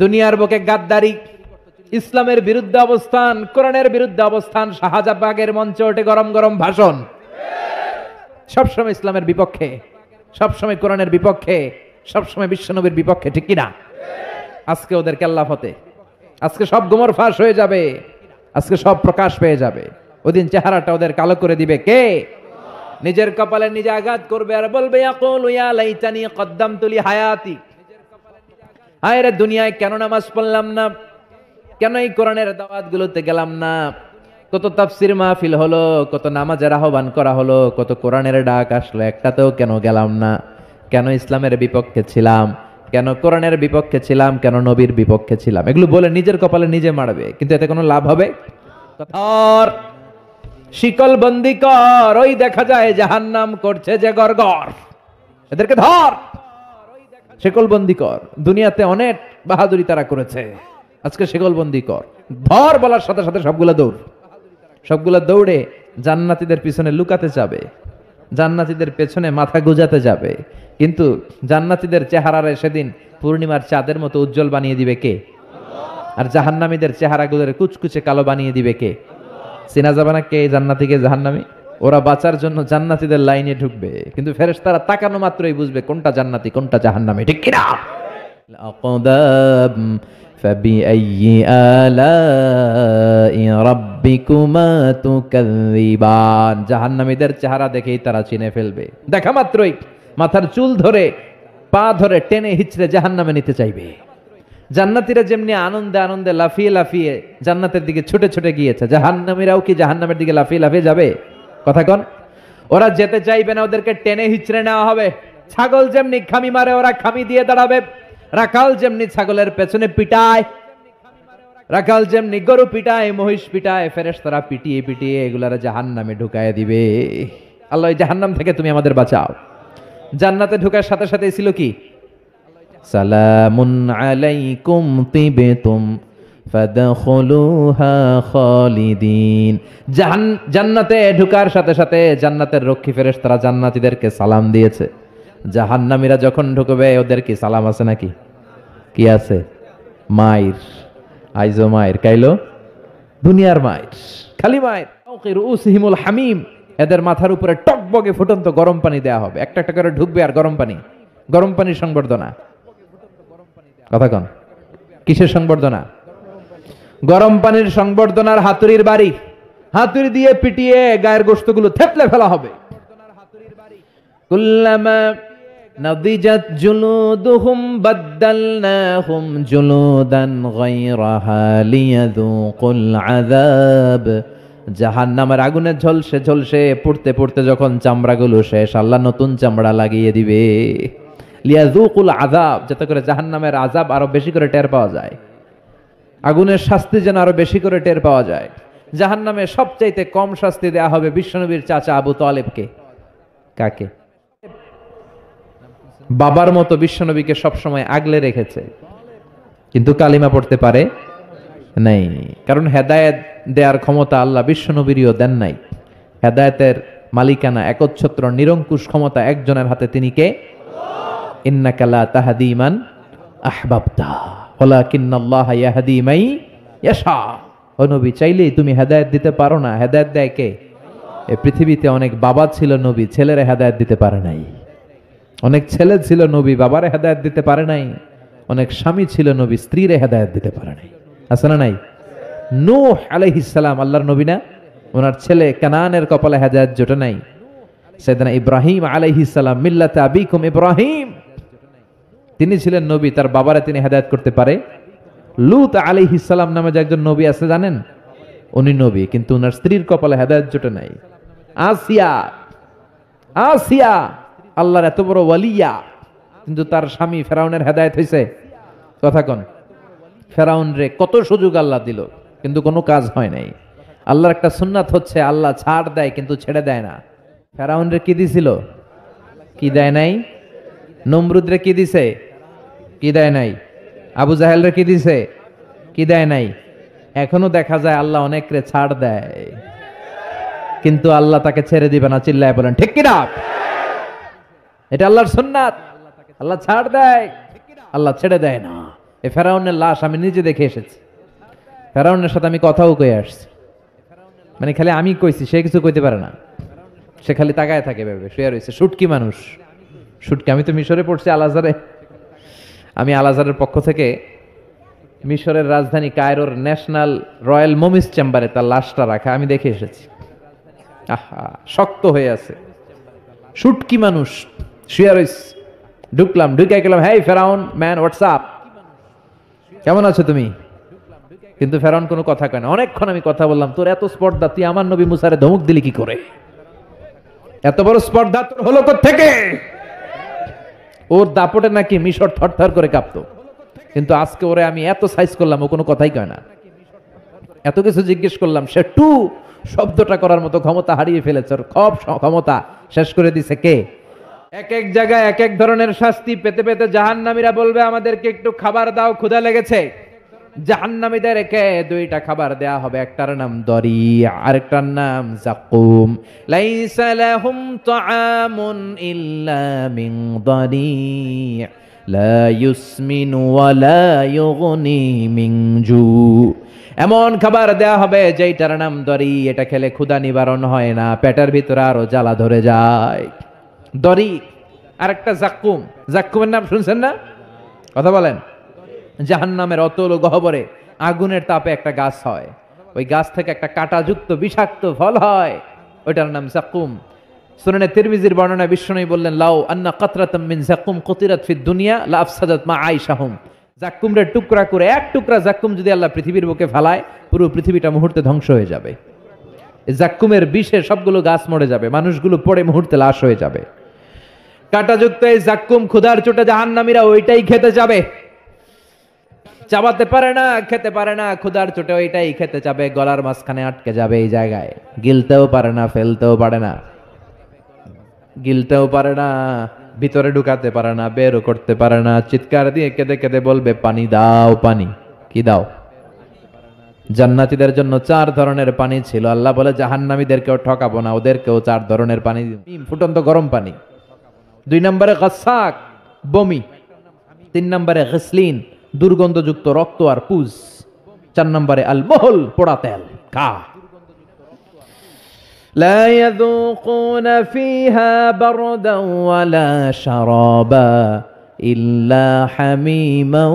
দুনিয়ার বুকে গাদ্দারি, ইসলামের বিরুদ্ধে অবস্থান, কোরআনের বিরুদ্ধে অবস্থান, শাহজাবাগের মঞ্চে ওঠে গরম গরম ভাষণ, সবসময় ইসলামের বিপক্ষে, সবসময় কোরআনের বিপক্ষে, সবসময় বিশ্বনবীর বিপক্ষে, ঠিক কিনা? আজকে ওদের কেল্লা ফতে, আজকে সব গোমর ফাঁস হয়ে যাবে, আজকে সব প্রকাশ পেয়ে যাবে। ওদিন চেহারাটা ওদের কালো করে দিবে কে? নিজের কপালে নিজে আঘাত করবে আর বলবে ইয়াকুলু ইয়া লাইতানি কদ্দামতু লি হায়াতি, হায় রে দুনিয়ায় কেন নামাজ পড়লাম না, কেন এই কোরআনের দাওয়াতগুলোতে গেলাম না, কত তাফসীর মাহফিল হলো, কত নামাজের আহ্বান করা হলো, কত কোরআনের ডাক আসলো, একটাতেও কেন গেলাম না, কেন ইসলামের বিপক্ষে ছিলাম, কেন কোরআনের বিপক্ষে ছিলাম, কেন নবীর বিপক্ষে ছিলাম, এগুলো বলে নিজের কপালে নিজে মারবে, কিন্তু এতে কোনো লাভ হবে? আর শিকল বন্দি কর, ওই দেখা যায় জাহান্নাম করছে যে গরগর, এদেরকে ধর, শিকল বন্দি কর। দুনিয়াতে অনেক বাহাদুরি তারা করেছে, আজকে শিকল বন্দি কর, ধর বলার সাথে সাথে সবগুলা দৌড়, সবগুলা দৌড়ে জান্নাতীদের পিছনে লুকাতে যাবে, জান্নাতীদের পেছনে মাথা গুজাতে যাবে, কিন্তু জান্নাতীদের চেহারারে সেদিন পূর্ণিমার চাঁদের মতো উজ্জ্বল বানিয়ে দিবে কে? আর জাহান্নামীদের চেহারাগুলোর কুচকুচে কালো বানিয়ে দিবে কে? চেনা যাবে না কে জান্নাতি কে জাহান্নামী। ওরা বাঁচার জন্য জান্নাতীদের লাইনে ঢুকবে, কিন্তু ফেরেশতারা তাকানো মাত্রই বুঝবে কোনটা জান্নাতি কোনটা জাহান্নামী, ঠিক কিনা? আকদাম ফাবিআইয়ি আলাই রাব্বিকুমা তুকাযযিবান, জাহান্নামীদের চেহারা দেখেই তারা চিনে ফেলবে, দেখা মাত্রই মাথার চুল ধরে পা ধরে টেনে হিচড়ে জাহান্নামে নিতে চাইবে। জান্নাতীরা যেমনি আনন্দে আনন্দে লাফিয়ে লাফিয়ে জান্নাতের দিকে ছুটে ছুটে গিয়েছে, জাহান্নামীরাও কি জাহান্নামের দিকে লাফিয়ে লাফিয়ে যাবে? কথা কন। ওরা যেতে চাইবে না, ওদেরকে টেনে হিচড়ে নেওয়া হবে। ছাগল যেমনি খামি মারে, ওরা খামি দিয়ে দাঁড়াবে। রাখাল যেমনি ছাগলের পেছনে পিটায়, রাখাল যেমনি গরু পিটায়, মহিষ পিটায়, ফেরেশতারা পিটিয়ে পিটিয়ে এগুলারা জাহান্নামে ঢুকায় দিবে। আল্লাহ এই জাহান্নাম থেকে তুমি আমাদের বাঁচাও। জান্নাতে ঢোকার সাথে সাথে ছিল কি? সালামুন আলাইকুম তিবতুম ফাদখুলুহা খালিদিন। জান্নাতে ঢোকার সাথে সাথে জান্নাতের রক্ষী ফেরেশতারা জান্নাতীদেরকে সালাম দিয়েছে। জাহান্নামীরা যখন ঢুকবে ওদের কি সালাম আছে নাকি? কি আছে? মাইর, আইজো মাইর, কাইলো দুনিয়ার মাইর, খালি মাইর। রুউসিহিমুল হামিম, এদের মাথার উপরে টকবগে ফুটন্ত গরম পানি দেয়া হবে, একটা একটা করে ঢুকবে আর গরম পানি, গরম পানির সংবর্ধনা। কথা কন, কিসের সংবর্ধনা? গরম পানির সংবর্ধনার হাতুড়ির বাড়ি, হাতুড়ি দিয়ে পিটিয়ে গায়ের গোশতগুলো থেতলে ফেলা হবে। কুল্লামা নাদিজাত জুলুদুহুম বাদদালনাহুম জুলুদান গায়রাহা লিয়াযুকুল আযাব। জাহান্নামের আগুনে ঝলসে ঝলসে পুড়তে পুড়তে যখন চামড়াগুলো শেষ, আল্লাহ নতুন চামড়া লাগিয়ে দিবে। লিয়াযুকুল আযাব, যাতে করে জাহান্নামের আযাব আরো বেশি করে টের পাওয়া যায়, আগুনের শাস্তি যেন আরো বেশি করে টের পাওয়া যায়। জাহান্নামে সবচাইতে কম শাস্তি দেয়া হবে বিশ্বনবীর চাচা আবু তালেবকে। কাকে? বাবার মতো বিশ্বনবীকে সবসময় আগলে রেখেছে, কিন্তু কালিমা পড়তে পারে নাই, কারণ হেদায়েত দেওয়ার ক্ষমতা আল্লাহ বিশ্বনবীরও দেন নাই। হেদায়েতের মালিকানা, একচ্ছত্র নিরঙ্কুশ ক্ষমতা একজনের হাতে, তিনি কে? ইন্নাকা লা তাহদি মান আহবাবতা ওয়ালাকিন্নাল্লাহা ইয়াহদি মান ইয়াশা। ও নবী, চাইলেই তুমি হেদায়েত দিতে পারো না। হেদায়েত দেয় কে? এই পৃথিবীতে অনেক বাবা ছিল নবী, ছেলেরা হেদায়েত দিতে পারে নাই। অনেক ছেলে ছিল নবী, বাবারে হেদায়েত দিতে পারে নাই। অনেক স্বামী ছিল নবী, স্ত্রীরে হেদায়েত দিতে পারে নাই। আছে না নাই? নূহ আলাইহিস সালাম আল্লাহর নবী না? ওনার ছেলে কানানের কপালে হেদায়েত জোটে নাই। সাইয়েদনা ইব্রাহিম আলাইহিস সালাম, মিল্লাতে আবিকুম ইব্রাহিম, তিনি ছিলেন নবী, তার বাবারে তিনি হেদায়েত করতে পারে? লূত আলাইহিস সালাম নামে যে একজন নবী আছে জানেন? উনি নবী, কিন্তু ওনার স্ত্রীর কপালে হেদায়েত জোটে নাই। আসিয়া, আসিয়া আল্লাহর এত বড় ওয়ালিয়া, কিন্তু তার স্বামী ফেরাউনের হেদায়েত হয়েছে? কথা কন। ফেরাউন রে কত সুযোগ আল্লাহ দিল, কিন্তু কোনো কাজ হয় নাই। আল্লাহর একটা সুন্নাত হচ্ছে আল্লাহ ছাড় দেয় কিন্তু ছেড়ে দেয় না। ফেরাউন রে কি দিছিল? কি দেয় নাই? নমরুদ রে কি দিছে? কি দেয় নাই? আবু জাহেল রে কি দিছে? কি দেয় নাই? এখনো দেখা যায় আল্লাহ অনেক রে ছাড় দেয়, কিন্তু আল্লাহ তাকে ছেড়ে দিবে না। চিল্লায় বলেন ঠিক কিনা? এটা আল্লাহর সুন্নাত। আল্লাহ ছাড় দেয়, আল্লাহ ছেড়ে দেয় না। এই ফেরাউনের লাশ আমি নিজে দেখে এসেছি, ফেরাউনের সাথে আমি কথাও কয়ে আসছি। মানে খালি আমি কইছি, সে কিছু কইতে পারে না, সে খালি তাকায় থাকে ভেবে শুয়ে রয়েছে। শুটকি মানুষ, শুটকি। আমি তো মিশরে পড়ছি, আল আজহারে। আমি আল আজহারের পক্ষ থেকে মিশরের রাজধানী কায়রোর ন্যাশনাল রয়্যাল মমিস চেম্বারে তার লাশটা রাখা আমি দেখে এসেছি। আহা, শক্ত হয়ে আছে, শুটকি মানুষ শুয়ে রয়েছে। ঢুকলাম, ঢুকে গেলাম, হেই ফেরাউন ম্যান, হোয়াটসঅ্যাপ, কেমন আছো তুমি? কিন্তু ফেরাউন কোনো কথা কয় না। অনেকক্ষণ আমি কথা বললাম, তোর এত স্পর্ধা, তুই আমার নবী মুসারে ধমক দিলি কি করে? এত বড় স্পর্ধা তোর হলো কোত্থেকে? ওর দাপটে নাকি মিশর থরথর করে কাঁপতো, কিন্তু আজকে ওরে আমি এত সাইজ করলাম, ও কোনো কথাই কয় না। এত কিছু জিজ্ঞেস করলাম, সে টু শব্দটা করার মতো ক্ষমতা হারিয়ে ফেলেছে। ওর সব ক্ষমতা শেষ করে দিছে কে? এক এক জায়গায় এক এক ধরনের শাস্তি পেতে পেতে জাহান্নামীরা বলবে, আমাদেরকে একটু খাবার দাও, ক্ষুধা লেগেছে। জাহান্নামীদেরকে দুইটা খাবার দেয়া হবে, একটার নাম দরি, আরেকটার নাম যাকুম। লাইসা লাহুম তাআমুন ইল্লা মিন দরি লা ইউসমিনু ওয়া লা ইউগনি মিন জু। এমন খাবার দেয়া হবে যেটার নাম দরি, এটা খেলে ক্ষুধা নিবারণ হয় না, পেটের ভিতরে আরো জ্বালা ধরে যায়। দরি। আরেকটা যাকুম। যাকুমের নাম শুনছেন না? কথা বলেন। জাহান্নামের অতল গহ্বরে আগুনের তাপে একটা গাছ হয়, ওই গাছ থেকে একটা কাঁটাযুক্ত বিষাক্ত ফল হয়, ওইটার নাম যাকুম। সুনানে তিরমিজির বর্ণনায় বিশ্বনবী বললেন, লাউ আন্না কাতরাতাম মিন যাকুম কুতিরাত ফিদ দুনিয়া লা আফসাদাত মা আইশাহুম। যাকুমের টুকরা করে, এক টুকরা যাকুম যদি আল্লাহ পৃথিবীর বুকে ফেলায়, পুরো পৃথিবীটা মুহূর্তে ধ্বংস হয়ে যাবে। এই যাকুমের বিষে সবগুলো গাছ মরে যাবে, মানুষগুলো পড়ে মুহূর্তে লাশ হয়ে যাবে। কাঁটাযুক্ত এই যাকুম ক্ষুধার চোটে জাহান্নামীরা ওইটাই খেতে যাবে। চাবাতে পারে না, খেতে পারে না, ক্ষুধার চোটে ওইটাই খেতে যাবে, গলার মাঝখানে আটকে যাবে এই জায়গায়। গিলতেও পারে না, ফেলতেও পারে না, গিলতেও পারে না, ভিতরে ঢুকাতে পারে না, বেরও করতে পারে না। চিৎকার দিয়ে কেঁদে কেঁদে বলবে, পানি দাও, পানি। কি দাও? জান্নাতীদের জন্য 4 ধরনের পানি ছিল। আল্লাহ বলে, জাহান্নামীদেরকেও ঠকাবো না, ওদেরকেও 4 ধরনের পানি, ফুটন্ত গরম পানি। 2 নম্বরে গাসাক, বমি। 3 নম্বরে গসলিন, দুর্গন্ধযুক্ত রক্ত আর পুজ। 4 নম্বরে আল মহল, পোড়া তেল। খা। لا يذوقون فيها بردا ولا شرابا إلا حميما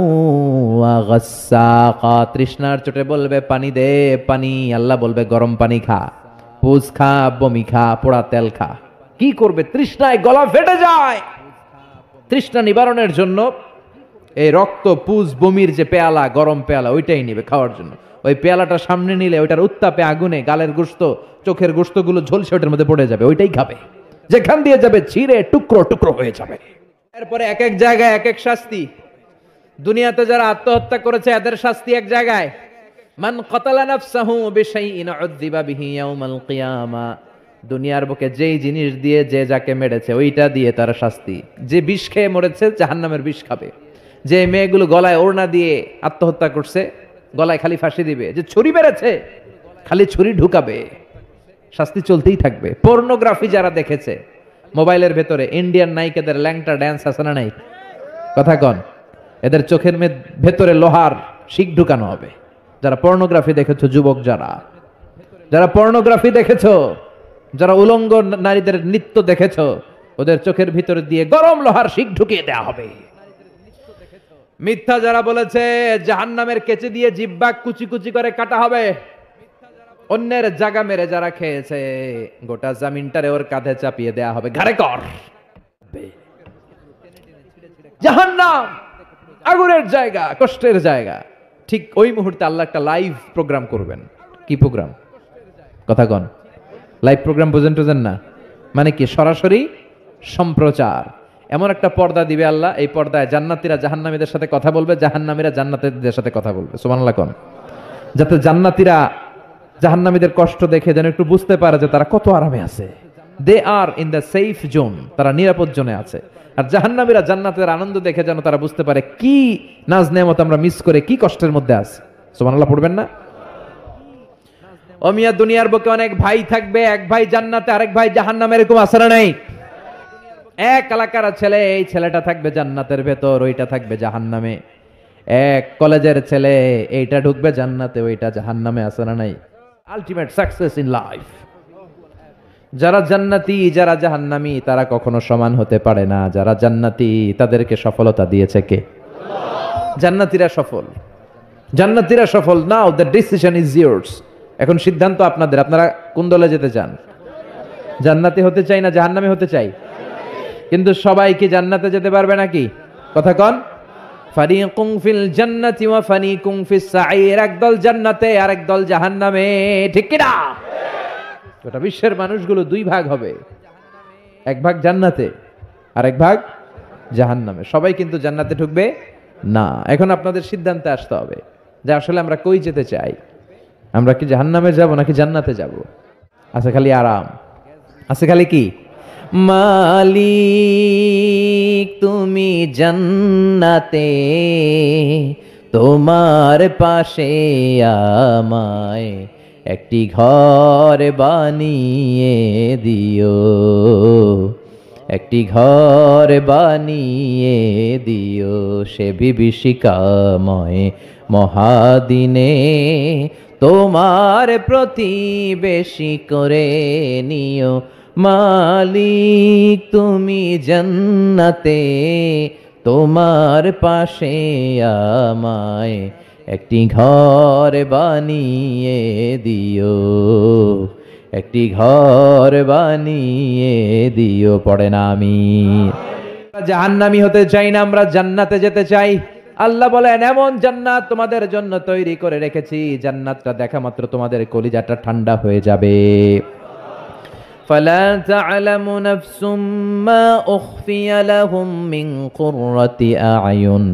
وغساقا। তৃষ্ণার চোটে বলবে, পানি দে, পানি। আল্লাহ বলবে, গরম পানি খা, পুজ খা, বমি খা, পোড়া তেল খা। কি করবে? তৃষ্ণায় গলা ফেটে যায়। তৃষ্ণা নিবারণের জন্য এই রক্ত, পুজ, বমির যে পেয়ালা, গরম পেয়ালা, ওইটাই নিবে খাওয়ার জন্য। ওই পেয়ালাটা সামনে নিলে ওইটার উত্তাপে, আগুনে গালের গোশত, চোখের গোশতগুলো ঝলসে ওটার মধ্যে পড়ে যাবে, ওইটাই খাবে। যেখান দিয়ে যাবে ছিঁড়ে টুকরো টুকরো হয়ে যাবে। এরপরে এক এক জায়গায় এক এক শাস্তি। দুনিয়াতে যারা আত্মহত্যা করেছে এদের শাস্তি এক জায়গায়। মান কাতালা নাফসাহু বিশাইইন উযযিবা বিহি ইয়াউমাল কিয়ামা। দুনিয়ার বুকে যেই জিনিস দিয়ে যে যাকে মেরেছে ওইটা দিয়ে তার শাস্তি। যে বিষ খেয়ে মরেছে জাহান্নামের বিষ খাবে। যে মেয়েগুলো গলায় ওড়না দিয়ে আত্মহত্যা করছে, গলায় খালি ফাঁসি দিবে। যে ছুরি মেরেছে, খালি ছুরি ঢুকাবে। শাস্তি চলতেই থাকবে। পর্নোগ্রাফি যারা দেখেছে, মোবাইলের ভেতরে ইন্ডিয়ান নায়িকাদের ল্যাংটা ড্যান্স আছে না নাই? কথা কন। এদের চোখের ভেতরে লোহার শিক ঢুকানো হবে। যারা পর্নোগ্রাফি দেখেছো, যুবক যারা, যারা পর্নোগ্রাফি দেখেছো, যারা উলঙ্গ নারীদের নৃত্য দেখেছো, ওদের চোখের ভিতরে দিয়ে গরম লোহার শিক ঢুকিয়ে দেওয়া হবে। মিথ্যা যারা বলেছে, জাহান্নামের কেচি দিয়ে জিহ্বা কুচি কুচি করে কাটা হবে। অন্যের জায়গা মেরে যারা খেয়েছে, গোটা জামিনটারে ওর কাঁধে চাপিয়ে দেয়া হবে, ঘাড়ে কর। জাহান্নাম আগুনের জায়গা, কষ্টের জায়গা। ঠিক ওই মুহূর্তে আল্লাহ একটা লাইভ প্রোগ্রাম করবেন। কি প্রোগ্রাম? কথা কন। লাইভ প্রোগ্রাম বুঝেন টুঝেন না? মানে কি? সরাসরি সম্প্রচার। এমন একটা পর্দা দিবে আল্লাহ, এই পর্দায় জান্নাতীরা জাহান্নামীদের সাথে কথা বলবে, জাহান্নামীরা জান্নাতীদের সাথে কথা বলবে। সুবহানাল্লাহ কোন, যাতে জান্নাতীরা জাহান্নামীদের কষ্ট দেখে যেন একটু বুঝতে পারে যে তারা কত আরামে আছে। দে আর ইন দ্য সেফ জোন, তারা নিরাপদ জোনে আছে। আর জাহান্নামীরা জান্নাতের আনন্দ দেখে যেন তারা বুঝতে পারে কি নাজ নেয়ামত আমরা মিস করে কি কষ্টের মধ্যে আছি। সুবহানাল্লাহ পড়বেন না? ও মিয়া, দুনিয়ার বুকে অনেক ভাই থাকবে, এক ভাই জান্নাতে, আরেক ভাই জাহান্নামে, এরকম আছে না নাই? এক এলাকার ছেলে, এই ছেলেটা থাকবে জান্নাতের ভেতর, ওইটা থাকবে জাহান্নামে। এক কলেজের ছেলে এইটা ঢুকবে জান্নাতে, ওইটা জাহান্নামে, আছে না নাই? Ultimate success in life. যারা জান্নাতি যারা জাহান্নামী তারা কখনো সমান হতে পারে না। যারা জান্নাতি তাদেরকে সফলতা দিয়েছে কে? জান্নাতীরা সফল, জান্নাতীরা সফল। নাও দ্য ডিসিশন ইজ ইয়ার্স। এখন সিদ্ধান্ত আপনাদের, আপনারা কোন দলে যেতে চান? জান্নাতি হতে চাই না জাহান্নামী হতে চাই? কিন্তু সবাই কি জান্নাতে যেতে পারবে নাকি? কথা কন। ফারিকুম ফিল জান্নাতি ওয়া ফারিকুম ফিস সাঈর, একদল জান্নাতে আর একদল জাহান্নামে, ঠিক কি না? গোটা বিশ্বের মানুষগুলো দুই ভাগ হবে, এক ভাগ জান্নাতে আর এক ভাগ জাহান্নামে। সবাই কিন্তু জান্নাতে ঢুকবে না। এখন আপনাদের সিদ্ধান্তে আসতে হবে যে আসলে আমরা কই যেতে চাই। আমরা কি জাহান্নামে যাব নাকি জান্নাতে যাব? আছে খালি আরাম, আছে খালি কি? মালিক তুমি জান্নাতে, তোমার পাশে আমায় একটি ঘর বানিয়ে দিও, একটি ঘর বানিয়ে দিও সে বিভীষিকাময় মহাদিনে, তোমার প্রতিবেশী করে নিও। মালিক তুমি জান্নাতে, তোমার পাশে আমায় একটি ঘর বানিয়ে দিও, একটি ঘর বানিয়ে দিও। পড়ে না আমি জাহান্নামী হতে চাই না, আমরা জান্নাতে যেতে চাই। আল্লাহ বলেন এমন জান্নাত তোমাদের জন্য তৈরি করে রেখেছি, জান্নাতটা দেখা মাত্র তোমাদের কলিজাটা ঠান্ডা হয়ে যাবে। فلا تعلم نفس ما أخفي لهم من قرة أعين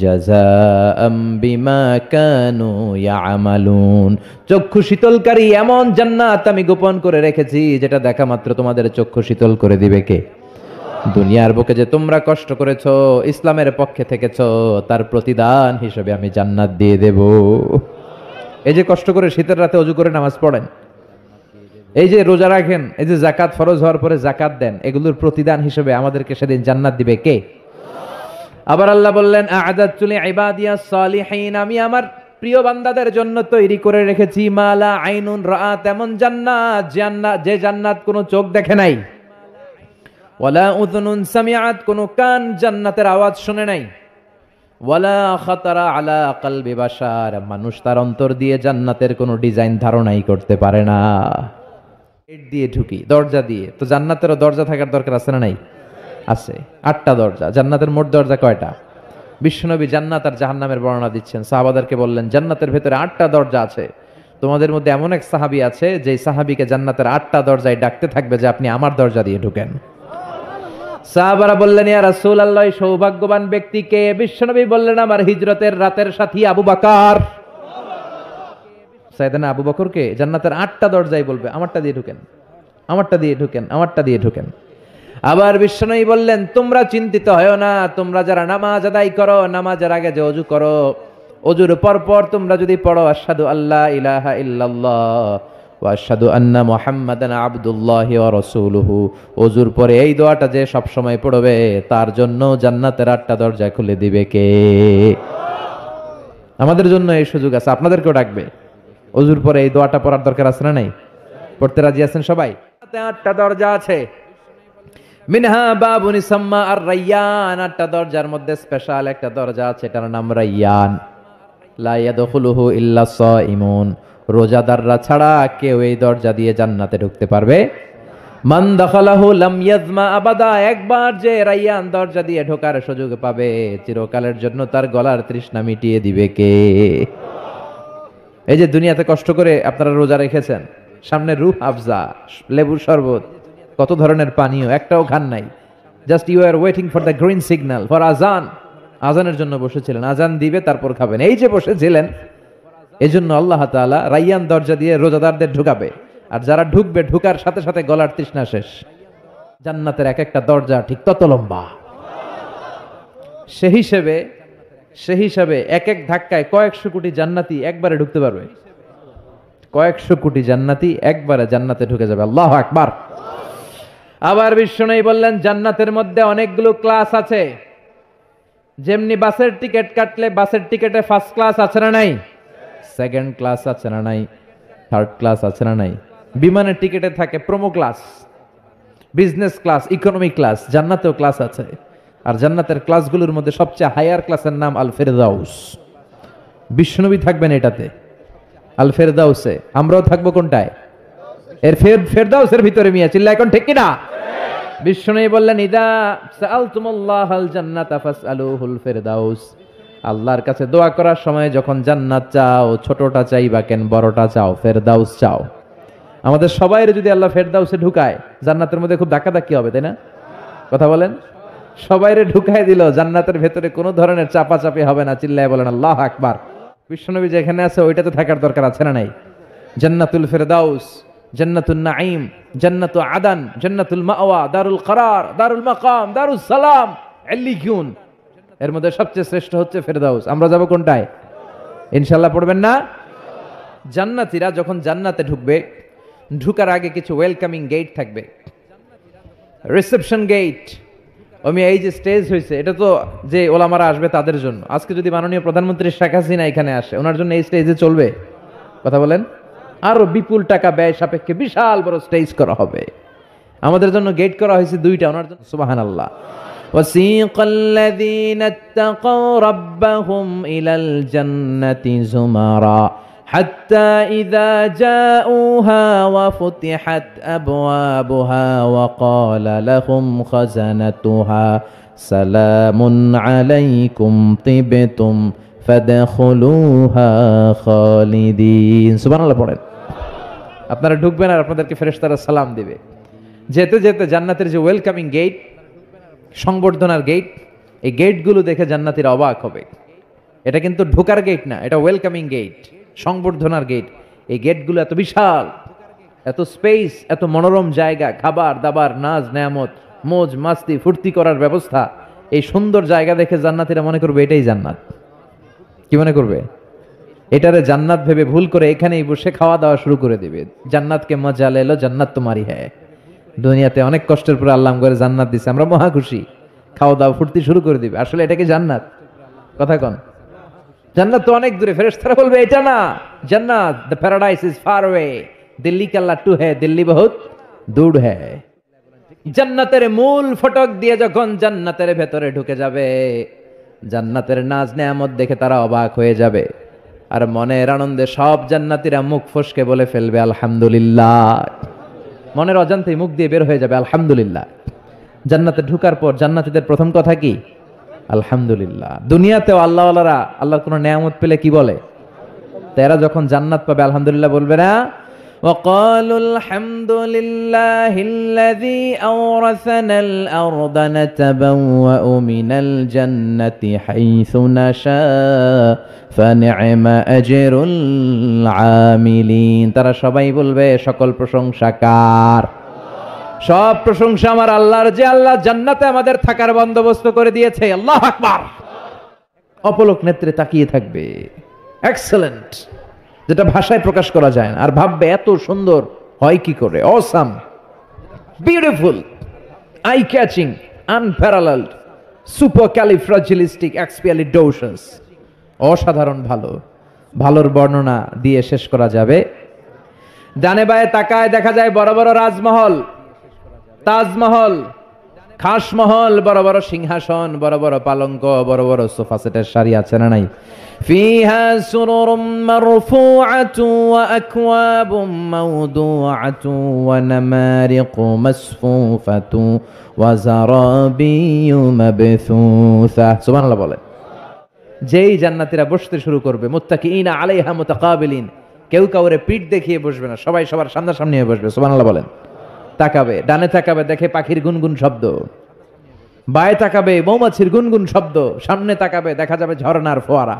جزاء بما كانوا يعملون। চক্ষু শীতলকারী এমন জান্নাত আমি গোপন করে রেখেছি যেটা দেখা মাত্র তোমাদের চক্ষু শীতল করে দিবে কে? দুনিয়ার বুকে যে তোমরা কষ্ট করেছো, ইসলামের পক্ষে থেকেছো, তার প্রতিদান হিসেবে আমি জান্নাত দিয়ে দেব। এই যে কষ্ট করে শীতের রাতে ওযু করে নামাজ পড়েন, এই যে রোজা রাখেন, এই যে যাকাত ফরজ হওয়ার পরে যাকাত দেন, এগুলোর প্রতিদান হিসেবে আমাদেরকে সেদিন জান্নাত দিবে কে? আবার আল্লাহ বললেন আ'আদাতু লিইবাদিয়াস সালিহিন, আমি আমার প্রিয় বান্দাদের জন্য তৈরি করে রেখেছি মালা আইনুন রাআত, এমন জান্নাত, যে জান্নাত কোনো চোখ দেখে নাই, ওয়ালা উযুনুন সামিআত, কোনো কান জান্নাতের আওয়াজ শুনে নাই, ওয়ালা খাতারা আলা কলবি বাশার, মানুষ তার অন্তর দিয়ে জান্নাতের কোনো ডিজাইন ধারণাই করতে পারে না। গেট দিয়ে ঢুকি, দরজা দিয়ে। তো জান্নাতেরও দরজা থাকার দরকার আছে না নাই? আছে। 8টা দরজা। জান্নাতের মোট দরজা কয়টা? বিশ্বনবী জান্নাত আর জাহান্নামের বর্ণনা দিচ্ছেন, সাহাবাদেরকে বললেন জান্নাতের ভেতরে 8টা দরজা আছে। তোমাদের মধ্যে এমন এক সাহাবী আছে যে সাহাবীকে জান্নাতের 8টা দরজায় ডাকতে থাকবে যে আপনি আমার দরজা দিয়ে ঢুকেন। সাহাবারা বললেন ইয়া রাসূলুল্লাহ, সৌভাগ্যবান ব্যক্তি কে? বিশ্বনবী বললেন আমার হিজরতের রাতের সাথী আবু বকর। সাইয়েদনা আবু বকরকে জান্নাতের 8টা দরজায় বলবে আমারটা দিয়ে ঢুকেন, আমারটা দিয়ে ঢুকেন, আমারটা দিয়ে ঢুকেন। আবার বিশ্বনবী বললেন তোমরা চিন্তিত হয়ো না, তোমরা যারা নামাজ আদায় করো, নামাজের আগে যে ওযু করো, ওযুর পর তোমরা যদি পড়ো আশহাদু আল্লা ইলাহা ইল্লাল্লাহ ওয়া আশহাদু আন্না মুহাম্মাদান আবদুল্লাহি ওয়া রাসূলুহু, ওযুর পরে এই দোয়াটা যে সব সময় পড়বে তার জন্য জান্নাতের 8টা দরজা খুলে দিবে কে? আমাদের জন্য এই সুযোগ আছে, আপনাদেরকেও ডাকবে। ওযুর পরে এই দোয়াটা পড়ার দরকার আছে না নাই? পড়তে রাজি আছেন সবাই? 8টা দরজা আছে। মিনহা বাবুন ইসাম্মা আর রায়্যান, 8টা দরজার মধ্যে স্পেশাল একটা দরজা আছে, এটার নাম রায়্যান। লা ইয়াদখুলুহু ইল্লা সাইমুন, রোজাদাররা ছাড়া কেউ এই দরজা দিয়ে জান্নাতে ঢুকতে পারবে। মান দাখালাহু লাম ইয়াজমা আবাদা, একবার যে রায়্যান দরজা দিয়ে ঢোকার সুযোগ পাবে চিরকালের জন্য তার গলার তৃষ্ণা মিটিয়ে দিবে কে? এই যে দুনিয়াতে কষ্ট করে আপনারা রোজা রেখেছেন, সামনে রূহ আফজা, লেবুর শরবত, কত ধরনের পানীয়, একটাও খান নাই। Just you are waiting for the green signal for আজান। আজানের জন্য বসেছিলেন, আজান দিবে তারপর খাবেন, এই যে বসেছিলেন। এই জন্য আল্লাহ তাআলা রায়্যান দরজা দিয়ে রোজাদারদের ঢুকাবে, আর যারা ঢুকবে ঢুকার সাথে সাথে গলার তৃষ্ণা শেষ। জান্নাতের এক একটা দরজা ঠিক তত লম্বা। সে হিসাবে এক এক ধাক্কায় কয়েকশো কোটি জান্নাতি একবারে ঢুকতে পারবে। কয়েকশো কোটি জান্নাতি একবারে জান্নাতে ঢুকে যাবে। আল্লাহু আকবার। আবার বিশ্বনবী বললেন জান্নাতের মধ্যে অনেকগুলো ক্লাস আছে। যেমনি বাসের টিকিট কাটলে বাসের টিকিটে ফার্স্ট ক্লাস আছে না নাই, সেকেন্ড ক্লাস আছে না নাই, থার্ড ক্লাস আছে না নাই, বিমানের টিকিটে থাকে premium class, business class, economy class, জান্নাতেও ক্লাস আছে। আর জান্নাতের ক্লাসগুলোর মধ্যে সবচেয়ে হায়ার ক্লাসের নাম আল ফেরদাউস। বিশ্বনবী থাকবেন এটাতে, আল ফেরদাউসে। আমরাও থাকবো কোনটায়? এর ফেরদাউসের ভিতরে। মিয়া চিল্লা এখন ঠিক কিনা? বিশ্বনবী বললেন, ইদা সাআলতুমুল্লাহাল জান্নাতা ফাসআলুহুল ফেরদাউস। আল্লাহর কাছে দোয়া করার সময় যখন জান্নাত চাও, ছোটটা চাইবা কেন, বড়টা চাও, ফেরদাউস চাও। আমাদের সবাইয়ের যদি আল্লাহ ফেরদাউসে ঢুকায়, জান্নাতের মধ্যে খুব ধাক্কাধাক্কি হবে, তাই না? কথা বলেন। সবাইরে ঢুকায় দিল, জান্নাতের ভেতরে কোনো ধরনের চাপাচাপি হবে না। চিল্লায় বলেন আল্লাহু আকবার। বিশ্বনবী যেখানে আছে ওইটাতে থাকার দরকার আছে না নাই? জান্নাতুল ফেরদাউস, জান্নাতুন নাঈম, জান্নাতু আদান, জান্নাতুল মাওয়া, দারুল করার, দারুল মাকাম, দারুস সালাম, ইল্লিয়ুন। এর মধ্যে সবচেয়ে শ্রেষ্ঠ হচ্ছে ফেরদাউস। আমরা যাব কোনটায়? ইনশাআল্লাহ পড়বেন না? জান্নাতীরা যখন জান্নাতে ঢুকবে, ঢুকার আগে কিছু ওয়েলকামিং গেট থাকবে, রিসেপশন গেট। এই যে স্টেজ হয়েছে, এটা তো যে ওলামারা আসবে তাদের জন্য। আজকে যদি মাননীয় প্রধানমন্ত্রী শেখ হাসিনা এখানে আসে, ওনার জন্য এই স্টেজে চলবে? কথা বলেন। আরো বিপুল টাকা ব্যয় সাপেক্ষে বিশাল বড় স্টেজ করা হবে। আমাদের জন্য গেট করা হয়েছে দুইটা, ওনার জন্য। সুবহানাল্লাহ। وَسِيقَ الَّذِينَ اتَّقَوْا رَبَّهُمْ إِلَى الْجَنَّةِ زُمَرًا حَتَّى إِذَا جَاءُوهَا وَفُتِحَتْ أَبْوَابُهَا وَقَالَ لَهُمْ خَزَنَتُهَا سَلَامٌ عَلَيْكُمْ طِبْتُمْ فَادْخُلُوهَا خَالِدِينَ। সুবহানাল্লাহ পড়েন। আপনারা ঢুকবেন আর আপনাদেরকে ফেরেশতারা সালাম দিবে। যেতে যেতে জান্নাতের যে ওয়েলকামিং গেট, সংবর্ধনার গেট, এই গেটগুলো দেখে জান্নাতীরা অবাক হবে। এটা কিন্তু ঢোকার গেট না, এটা ওয়েলকামিং গেট, সংবর্ধনার গেট। এই গেটগুলো এত বিশাল, এত স্পেস, এত মনোরম জায়গা, খাবার দাবার, নাজ নেয়ামত, মোজ মাস্তি, ফুর্তি করার ব্যবস্থা। এই সুন্দর জায়গা দেখে জান্নাতীরা মনে করবে এটাই জান্নাত। কি মনে করবে? এটারে জান্নাত ভেবে ভুল করে এখানেই বসে খাওয়া দাওয়া শুরু করে দিবে। জান্নাতকে মজা লেলো, জান্নাত তোমারই হ্যায়। দুনিয়াতে অনেক কষ্টের পরে আল্লাহ করে জান্নাত দিছে, আমরা মহা খুশি, খাওয়া দাওয়া ফুর্তি শুরু করে দিবে। আসলে এটা কি জান্নাত? কথা কন। জান্নাত তো অনেক দূরে। ফেরেশতারা বলবে এটা না জান্নাত, the paradise is far way, Delhi কা লাট্টু হ্যায়, দিল্লি বহুত দূর হ্যায়। জান্নাতের মূল ফটক দিয়ে যখন জান্নাতের ভেতরে ঢুকে যাবে, জান্নাতের নাজ নেয়ামত দেখে তারা অবাক হয়ে যাবে। আর মনের আনন্দে সব জান্নাতীরা মুখ ফসকে বলে ফেলবে আলহামদুলিল্লাহ। মনের অজান্তেই মুখ দিয়ে বের হয়ে যাবে আলহামদুলিল্লাহ। জান্নাতে ঢুকার পর জান্নাতীদের প্রথম কথা কি? আলহামদুলিল্লাহ। দুনিয়াতেও আল্লাহওয়ালারা আল্লাহর কোনো নেয়ামত পেলে কি বলে? তারা যখন জান্নাত পাবে আলহামদুলিল্লাহ বলবে না? وقالوا الحمد لله الذي أورثنا الأرض نتبوأ من الجنة حيث نشاء فنعم أجر العاملين। তারা সবাই বলবে সকল প্রশংসা কার? সব প্রশংসা আমার আল্লাহর, যে আল্লাহ জান্নাতে আমাদের থাকার বন্দোবস্ত করে দিয়েছে। আল্লাহু আকবার। অপলক নেত্রে তাকিয়ে থাকবে। এক্সেলেন্ট, যেটা ভাষায় প্রকাশ করা যায় না। আর ভাববে এত সুন্দর হয় কি করে? Awesome, beautiful, eye catching, unparalleled, supercalifragilisticexpialidocious. অসাধারণ ভালো। ভালোর বর্ণনা দিয়ে শেষ করা যাবে। ডানে বায়ে তাকায় দেখা যায় বড় বড় রাজমহল, তাজমহল, খাসমহল, বড় বড় সিংহাসন, বড় বড় পালঙ্ক, বড় বড় সোফা সেটের সারি আছে না নাই? ফিহা সুরুরুম মারফুআতু ওয়া আকওয়াবুম মাওদুআতু ওয়া নামারিকু মাসফুফাতু ওয়া যারাবিয়্যু মাবথুসা। সুবহানাল্লাহ বলে। যেই জান্নাতীরা বসতে শুরু করবে, মুত্তাকিইনা আলাইহা মুতাকাবিলিন, কেউ কাউরে পিঠ দেখিয়ে বসবে না, সবাই সবার সামনাসামনি হয়ে বসবে। সুবহানাল্লাহ বলেন। তাকাবে, ডানে তাকাবে দেখে পাখির গুনগুন শব্দ, বায়ে তাকাবে মৌমাছির গুনগুন শব্দ, সামনে তাকাবে দেখা যাবে ঝর্ণার ফোয়ারা।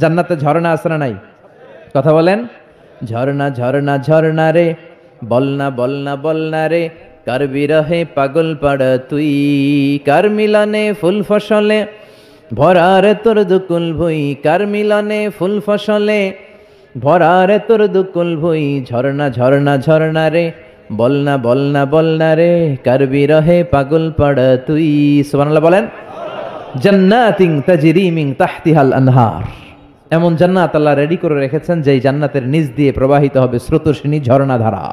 জান্নাতে ঝর্ণা আছে না নাই? কথা বলেন। ঝর্ণা ঝর্ণা ঝর্ণা রে, বলনা বলনা বলনা রে, কার বিরহে পাগল পাড়া তুই, কার মিলনে ফুল ফসলে ভরা রে তোর দুকুল ভুই, কার মিলনে ফুল ফসলে ভরা রে তোর দুকুল ভুই। ঝর্ণা ঝর্ণা ঝর্ণা রে, বলনা বলনা বলনা রে, কার বিরহে পাগল পাড়া তুই। সুবহানাল্লাহ বলেন। জান্নাতিন তাজরি মিন তাহতিহাল আনহার, এমন জান্নাত আল্লাহ রেডি করে রেখেছেন যেই জান্নাতের নিচ দিয়ে প্রবাহিত হবে স্রোতস্বিনী ঝর্ণাধারা।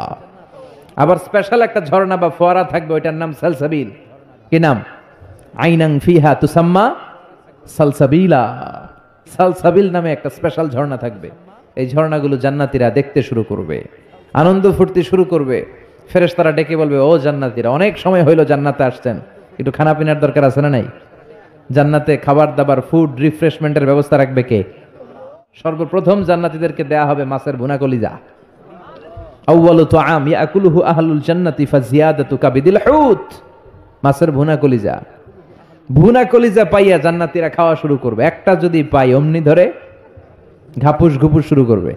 আবার স্পেশাল একটা ঝর্ণা বা ফোয়ারা থাকবে, ওইটার নাম সালসাবিল। কি নাম? আইনাং ফিহা তুসাম্মা সালসাবিলা। সালসাবিল নামে একটা স্পেশাল ঝর্ণা থাকবে। এই ঝর্ণাগুলো জান্নাতীরা দেখতে শুরু করবে, আনন্দ ফুর্তি শুরু করবে। ফেরেশতারা ডেকে বলবে, ও জান্নাতীরা, অনেক সময় হইলো জান্নাতে আসছেন, একটু খানা পিনার দরকার আছে না নাই? জান্নাতে খাবার দাবার, ফুড রিফ্রেশমেন্টের ব্যবস্থা রাখবে কে? সর্বপ্রথম জান্নাতীদেরকে দেয়া হবে মাছের ভুনা কলিজা। আউয়ালু তুআম ইয়াকুলুহু আহলুল জান্নাতি ফাজিয়াদাতু কাবিদিল হুত। মাছের ভুনা কলিজা, ভুনা কলিজা পাইয়া জান্নাতীরা খাওয়া শুরু করবে। একটা যদি পাই অমনি ধরে ঘাপুস ঘুপুস শুরু করবে।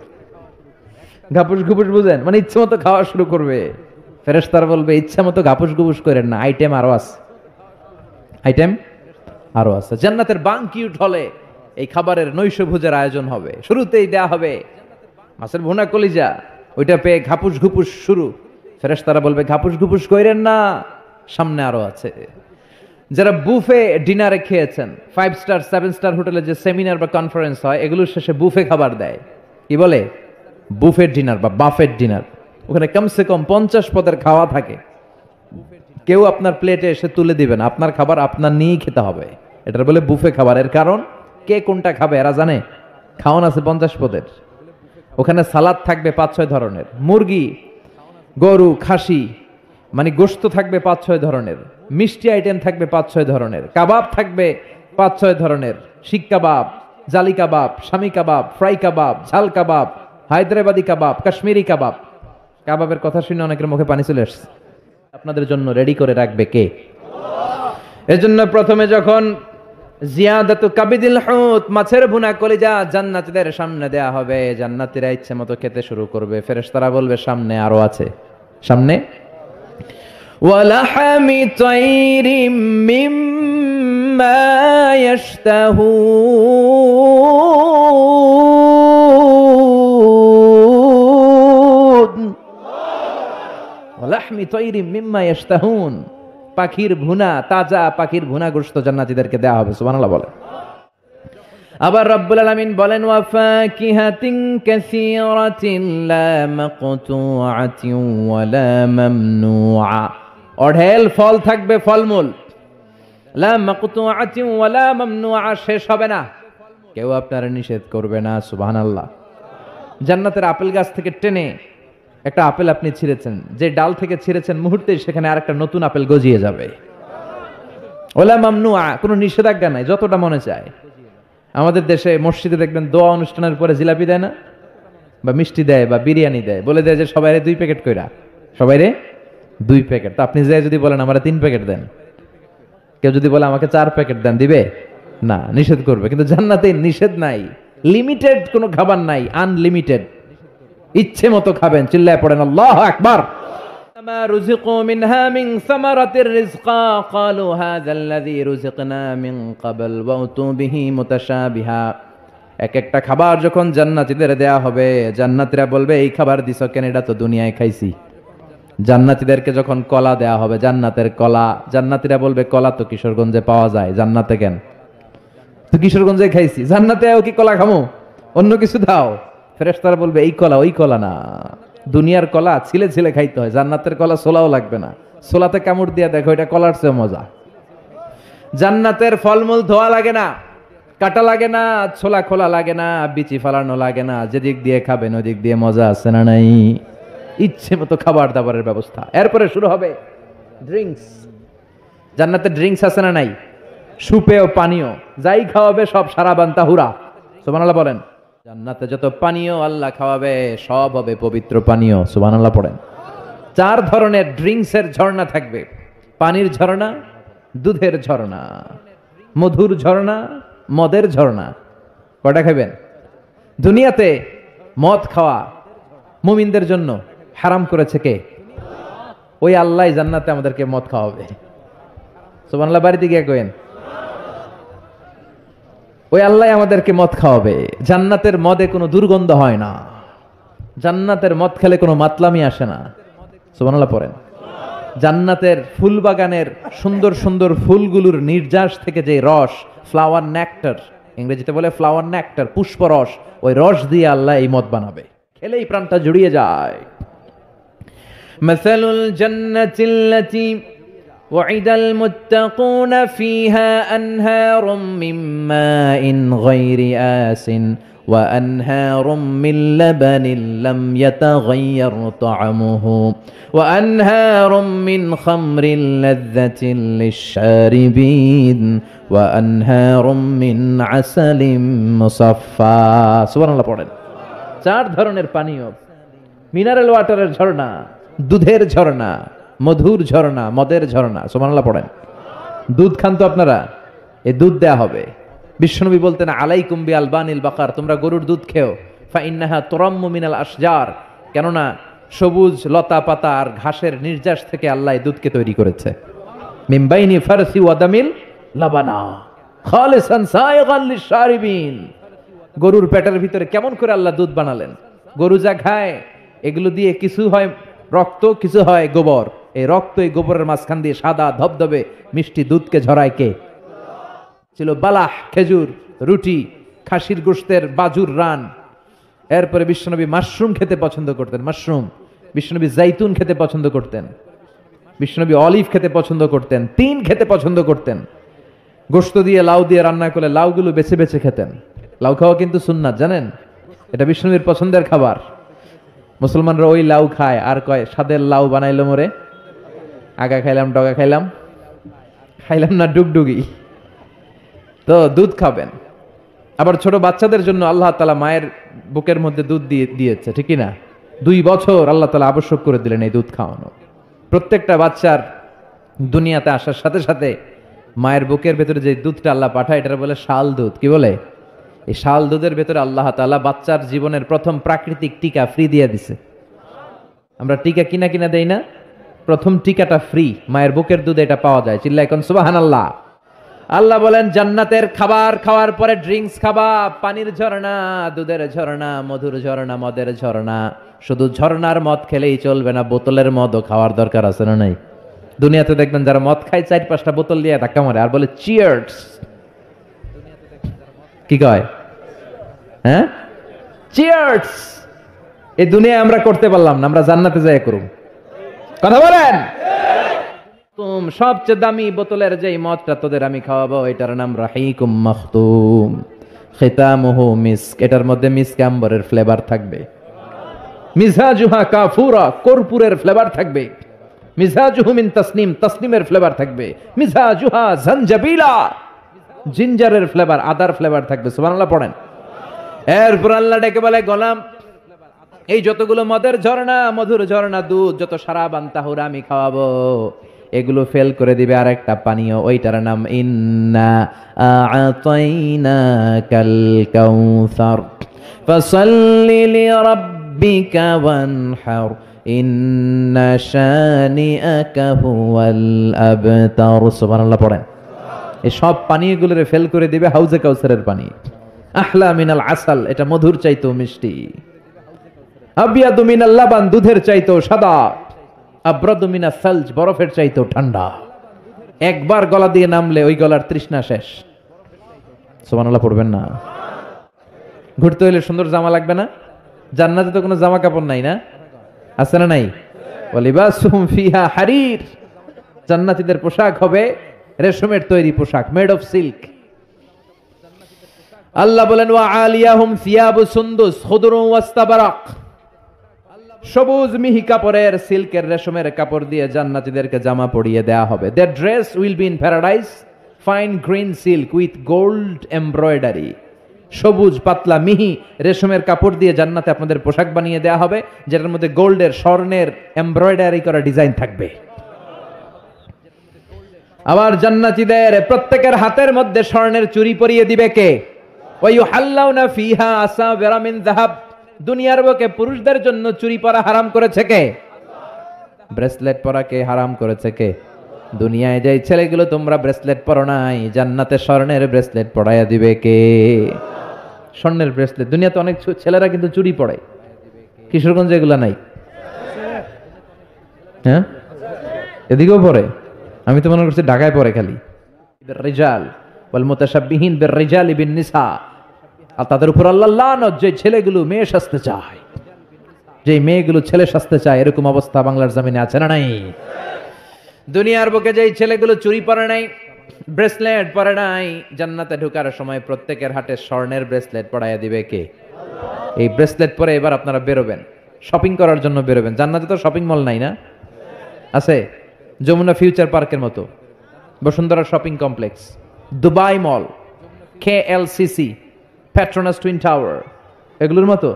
ঘাপুস ঘুপুস বুঝেন? মানে ইচ্ছে মতো খাওয়া শুরু করবে। ফেরেশতারা বলবে, ইচ্ছা মতো ঘাপুস ঘুপুস করেন না, আইটেম আরো আছে, আইটেম আরো আছে। জান্নাতের বানকিউট হলে এই খাবারের নৈশভোজের আয়োজন হবে। শুরুতেই দেয়া হবে মাছের ভুনা কলিজা, ওইটা পেয়ে ঘাপুস ঘুপুস শুরু। ফেরেশতারা বলবে, ঘাপুস ঘুপুস কইরেন না, সামনে আরো আছে। যারা বুফে ডিনারে খেয়েছেন, 5 স্টার 7 স্টার হোটেলে যে সেমিনার বা কনফারেন্স হয়, এগুলোর শেষে বুফে খাবার দেয়। কি বলে? বুফেট ডিনার বা বাফেট ডিনার। ওখানে কমসে কম 50 পদের খাওয়া থাকে। কেউ আপনার প্লেটে এসে তুলে দিবেন, আপনার খাবার আপনার নিয়েই খেতে হবে। এটার বলে বুফে খাবারের কারণ, কে কোনটা খাবে এরা জানে। খাওয়ান আছে 50 পদের। ওখানে সালাদ থাকবে 5-6 ধরনের, মুরগি, গরু, খাসি, মানে গোশত থাকবে 5-6 ধরনের, মিষ্টি আইটেম থাকবে 5-6 ধরনের, কাবাব থাকবে 5-6 ধরনের, শিক কাবাব, জালি কাবাব, শামি কাবাব, ফ্রাই কাবাব, ঝাল কাবাব, হায়দ্রাবাদি কাবাব, কাশ্মীরি কাবাব। কাবাবের কথা শুনে অনেকের মুখে পানি চলে আসছে। আপনাদের জন্য রেডি করে রাখবে কে? এজন্য প্রথমে যখন জিয়াদাতু কাবিদিল হুত, মাছের ভুনা কলিজা জান্নাতীদের সামনে দেয়া হবে, জান্নাতীরা ইচ্ছে মতো খেতে শুরু করবে। ফেরেশতারা বলবে, সামনে আরো আছে, সামনে। ওয়ালাহামি তাইরিম মিম্মা ইয়াশতাহুন, ওয়ালাহমি তাইরিম মিম্মা ইয়াশতাহুন, পাখির ভুনা, তাজা পাখির ভুনা গোশত জান্নাতীদেরকে দেয়া হবে। সুবহানাল্লাহ বলে। আবার রব্বুল আলামিন বলেন, ওয়া ফাকিহাতিন কাসীরাতিন লা মাকতুআতিন ওয়া লা মামনুআ, অঢেল ফল থাকবে, ফলমূল। লা মাকতুআতিন ওয়া লা মামনুআ, শেষ হবে না, কেউ আপনারা নিষেধ করবে না। সুবহানাল্লাহ। জান্নাতের আপেল গাছ থেকে টেনে একটা আপেল আপনি ছিঁড়েছেন, যে ডাল থেকে ছিঁড়েছেন মুহূর্তেই সেখানে আরেকটা নতুন আপেল গজিয়ে যাবে। ওলা মামনুআ, কোনো নিষেধাজ্ঞা নাই, যতটা মনে চায়। আমাদের দেশে মসজিদে দেখবেন দোয়া অনুষ্ঠানের পরে জিলাপি দেয় না, বা মিষ্টি দেয়, বা বিরিয়ানি দেয়, বলে দেয় যে সবাইরে 2 প্যাকেট কইরা, সবাইরে 2 প্যাকেট। তো আপনি যে যদি বলেন আমরা 3 প্যাকেট দেন, কেউ যদি বলে আমাকে 4 প্যাকেট দেন, দিবে না, নিষেধ করবে। কিন্তু জান্নাতে নিষেধ নাই, লিমিটেড কোনো খাবার নাই, আনলিমিটেড, ইচ্ছে মতো খাবেন। চিল্লায় পড়েন আল্লাহু আকবার। মা রুজিকু মিনহা মিন সামারাতির রিজকা ক্বালু হাযাল্লাযী রুজিকনা মিন ক্বাবল ওয়া উতু বিহি মুতাশাবিহা। এক একটা খাবার যখন জান্নাতীদের দেয়া হবে, জান্নাতীরা বলবে, এই খাবার দিছো কেন? এটা তো দুনিয়ায় খাইছি। জান্নাতীদেরকে যখন কলা দেয়া হবে, জান্নাতের কলা, জান্নাতীরা বলবে, কলা তো কিশোরগঞ্জে পাওয়া যায়, জান্নাতে কেন? তো কিশোরগঞ্জে খাইছি, জান্নাতেও কি কলা খামো? অন্য কিছু দাও। ফেরেশতারা বলবে, এই কলা ওই কলা না, দুনিয়ার কলা ছিলে ছিলে খাইতে হয়, জান্নাতের কলা ছোলাও লাগবে না, ছোলাতে কামড় দিয়ে দেখো, এটা কলার চেয়ে মজা। জান্নাতের ফলমূল ধোয়া লাগে না, কাটা লাগে না, ছোলা খোলা লাগে না, বিচি ফালানো লাগে না, যেদিক দিয়ে খাবেন ওদিক দিয়ে মজা আছে না নাই? ইচ্ছে মতো খাবার দাবারের ব্যবস্থা। এরপরে শুরু হবে ড্রিঙ্কস। জান্নাতে ড্রিঙ্কস আছে না নাই? সুপেয় পানীয়, যাই খাওয়াবে সব সারাবান তাহুরা। সুবহানাল্লাহ বলেন। জান্নাতে যত পানীয় আল্লাহ খাওয়াবে সব হবে পবিত্র পানীয়। সুবহানাল্লাহ পড়েন। 4 ধরনের ড্রিঙ্কসের ঝর্ণা থাকবে, পানির ঝর্ণা, দুধের ঝর্ণা, মধুর ঝর্ণা, মদের ঝর্ণা। কয়টা খাবেন? দুনিয়াতে মদ খাওয়া মুমিনদের জন্য হারাম করেছে কে? ওই আল্লাহ জান্নাতে আমাদেরকে মদ খাওয়াবে। সুবহানাল্লাহ বাড়িতে গিয়ে কইেন, ওই আল্লাহ আমাদেরকে মদ খাওয়াবে। জান্নাতের মদে কোনো দুর্গন্ধ হয় না, জান্নাতের মদ খেলে কোনো মাতলামি আসে না। সুবহানাল্লাহ পড়েন। জান্নাতের ফুল বাগানের সুন্দর সুন্দর ফুলগুলোর নির্যাস থেকে যে রস, ফ্লাওয়ার নেক্টার, ইংরেজিতে বলে ফ্লাওয়ার নেক্টার, পুষ্পরস, ওই রস দিয়ে আল্লাহ এই মদ বানাবে, খেলেই প্রাণটা জুড়িয়ে যায়। মাসালুল জান্নাতিল্লাতী وعد المتقون فيها أنهار من ماء غير آسن وأنهار من لبن لم يتغير طعمه وأنهار من خمر لذة للشاربين وأنهار من عسل مصفى سبحان الله পড়েন। চার ধরনের পানীয়, মিনারেল ওয়াটারের ঝর্ণা, দুধের ঝর্ণা, মধুর ঝর্ণা, মদের ঝর্ণা। সুবহানাল্লাহ পড়েন। দুধ খান তো আপনারা, এই দুধ দেয়া হবে। বিশ্বনবী বলতেন আলাইকুম বি আলবানিল বাকার, তোমরা গরুর দুধ খেও, ফা ইন্নাহা তুরাম্মু মিনাল আশজার, কেননা সবুজ লতা পাতা আর ঘাসের নির্যাস থেকে আল্লাহ দুধকে তৈরি করেছে। মিন বাইনি ফারসি ওয়া দামিল লাবানা খালিসান সায়গান লিশারিবিন। গরুর পেটের ভিতরে কেমন করে আল্লাহ দুধ বানালেন? গরু যা খায় এগুলো দিয়ে কিছু হয় রক্ত, কিছু হয় গোবর। এই রক্ত এই গোবরের মাঝখান দিয়ে সাদা ধবধবে মিষ্টি দুধকে ঝরায় কে? ছিল বালাহ, খেজুর, রুটি, খাসির গোশতের বাজুর রান। এরপরে বিশ্বনবী মাশরুম খেতে পছন্দ করতেন, মাশরুম। বিশ্বনবী জাইতুন খেতে পছন্দ করতেন, বিশ্বনবী অলিভ খেতে পছন্দ করতেন, তিন খেতে পছন্দ করতেন। গোশত দিয়ে লাউ দিয়ে রান্না করে লাউগুলো বেছে বেছে খেতেন। লাউ খাওয়া কিন্তু সুন্নাত, জানেন? এটা বিশ্বনবীর পছন্দের খাবার। মুসলমানরা ওই লাউ খায় আর কয় সাদের লাউ বানাইলো মোরে, আগা খাইলাম ডগা খাইলাম, খাইলাম না ডুগডুগি। তো দুধ খাবেন। আবার ছোট বাচ্চাদের জন্য আল্লাহ তাআলা মায়ের বুকের মধ্যে দুধ দিয়েছে, ঠিক না? 2 বছর আল্লাহ তাআলা আবশ্যক করে দিলেন এই দুধ খাওয়ানো। প্রত্যেকটা বাচ্চার দুনিয়াতে আসার সাথে সাথে মায়ের বুকের ভেতরে যে দুধটা আল্লাহ পাঠায় এটা বলে শাল দুধ। কি বলে? এই শাল দুধের ভেতরে আল্লাহ তাআলা বাচ্চার জীবনের প্রথম প্রাকৃতিক টিকা ফ্রি দিয়ে দিছে। আমরা টিকা কিনা কিনা দেই না, প্রথম টিকাটা ফ্রি, মায়ের বুকের দুধে এটা পাওয়া যায়। চিল্লা এখন সুবহানাল্লাহ। আল্লাহ বলেন জান্নাতের খাবার খাওয়ার পরে ড্রিঙ্কস খাবা, পানির ঝর্ণা, দুধের ঝর্ণা, মধুর ঝর্ণা, মদের ঝর্ণা। শুধু ঝর্ণার মদ খেলেই চলবে না, বোতলের মদও খাওয়ার দরকার আছে না নাই? দুনিয়াতে দেখবেন যারা মদ খায় 4-5টা বোতল দিয়ে ধাক্কা মারে আর বলে চিয়ার্স। কি কয়? হ্যাঁ, চিয়ার্স। এই দুনিয়ায় আমরা করতে পারলাম না, আমরা জান্নাতে যাই করুম। কথা বলেন। সবচেয়ে দামি বোতলের যে মদটা তোদের আমি খাওয়াবো, এটার নাম রাহিকুম মাখতুম, খিতামুহু মিস্ক। এটার মধ্যে মিস্ক আম্বরের ফ্লেভার থাকবে। মিজাজুহা কাফুরা, কর্পূরের ফ্লেভার থাকবে। মিজাজুহু মিন তাসনিম, তাসনিমের ফ্লেভার থাকবে। মিজাজুহা জানজাবিলা, জিঞ্জারের ফ্লেভার, আদার ফ্লেভার থাকবে। সুবহানাল্লাহ পড়েন। এরপর আল্লাহ ডেকে বলে গোলাম, এই যতগুলো মদের ঝর্ণা, মধুর ঝর্ণা, দুধ, যত সারাবান তাহুরা আমি খাওয়াবো, এগুলো ফেল করে দিবে আরেকটা পানীয়, ওইটার নাম ইন্না আ'তাইনাকাল কাউসার ফাসাল্লি লিরাব্বিকা ওয়ানহার ইন্না শানিআকা হুয়াল আবতার। সুবহানাল্লাহ পড়েন। এই সব পানীয়গুলোরে ফেল করে দিবে হাউজে কাউসারের পানি। আহলা মিনাল আসাল, এটা মধুর চাইতেও মিষ্টি। আবিয়াদু মিনাল লাবান, দুধের চাইতেও সাদা। আব্রাদু মিনাস সালজ, বরফের চাইতেও ঠান্ডা। একবার গলা দিয়ে নামলে ওই গলার তৃষ্ণা শেষ। সুবহানাল্লাহ পড়বেন না? ঘুরতে হইলে সুন্দর জামা লাগবে না? জান্নাতে তো কোনো জামা কাপড় নাই না? আছে না নাই? ওয়ালিবাসুহুম ফিহা হারির, জান্নাতীদের পোশাক হবে রেশমের তৈরি পোশাক, মেড অফ সিল্ক। আল্লাহ বলেন ওয়া আলিয়াহুম সিয়াবু সুন্দুস খুদরুন ওয়াস্তাবারাক, সবুজ মিহি কাপড়ের, সিল্কের, রেশমের কাপড় দিয়ে জান্নাতীদেরকে জামা পরিয়ে দেয়া হবে। Their dress will be in paradise, fine green silk with gold embroidery. সবুজ পাতলা মিহি রেশমের কাপড় দিয়ে জান্নাতে আপনাদের পোশাক বানিয়ে দেয়া হবে, যেটার মধ্যে গোল্ডের, স্বর্ণের এমব্রয়ডারি করা ডিজাইন থাকবে। আবার জান্নাতীদের প্রত্যেকের হাতের মধ্যে স্বর্ণের চুড়ি পরিয়ে দিবে কে? ওয়া ইউহাল্লাউনা ফিহা আসাবিরা মিন যাহাব, দুনিয়ার বুকে পুরুষদের জন্য চুরি পরা হারাম করেছে কে? ব্রেসলেট পরা কে হারাম করেছে কে? দুনিয়ায় যাই ছেলেগুলো তোমরা ব্রেসলেট পরো নাই, জান্নাতে স্বর্ণের ব্রেসলেট পরাইয়া দিবে কে? স্বর্ণের ব্রেসলেট। দুনিয়াতে অনেক ছেলেরা কিন্তু চুরি পড়ে, কিশোরগঞ্জে এগুলা নাই। হ্যাঁ, এদিকেও পড়ে? আমি তো মনে করছি ঢাকায় পড়ে খালি। রিজাল ওয়াল মুতাশাব্বিহিন বির-রিজালি বিন-নিসা, আর তাদের উপর আল্লাহ লানত যে ছেলেগুলো মেয়ে সাজতে চায়, যে মেয়েগুলো ছেলে সাজতে চায়, এরকম অবস্থা বাংলার জমিনে আছে না নাই? দুনিয়ার বুকে যেই ছেলেগুলো চুরি পরে নাই, ব্রেসলেট পরে নাই, জান্নাতে ঢোকার সময় প্রত্যেকের হাতে স্বর্ণের ব্রেসলেট পরাইয়া দিবে কে? এই ব্রেসলেট পরে এবার আপনারা বেরোবেন, শপিং করার জন্য বেরোবেন। জান্নাতে তো শপিং মল নাই না? আছে? যমুনা ফিউচার পার্কের মতো, বসুন্ধরা শপিং কমপ্লেক্স, দুবাই মল, KLCC, পেট্রোনাস টুইন টাওয়ার, এগুলোর মতো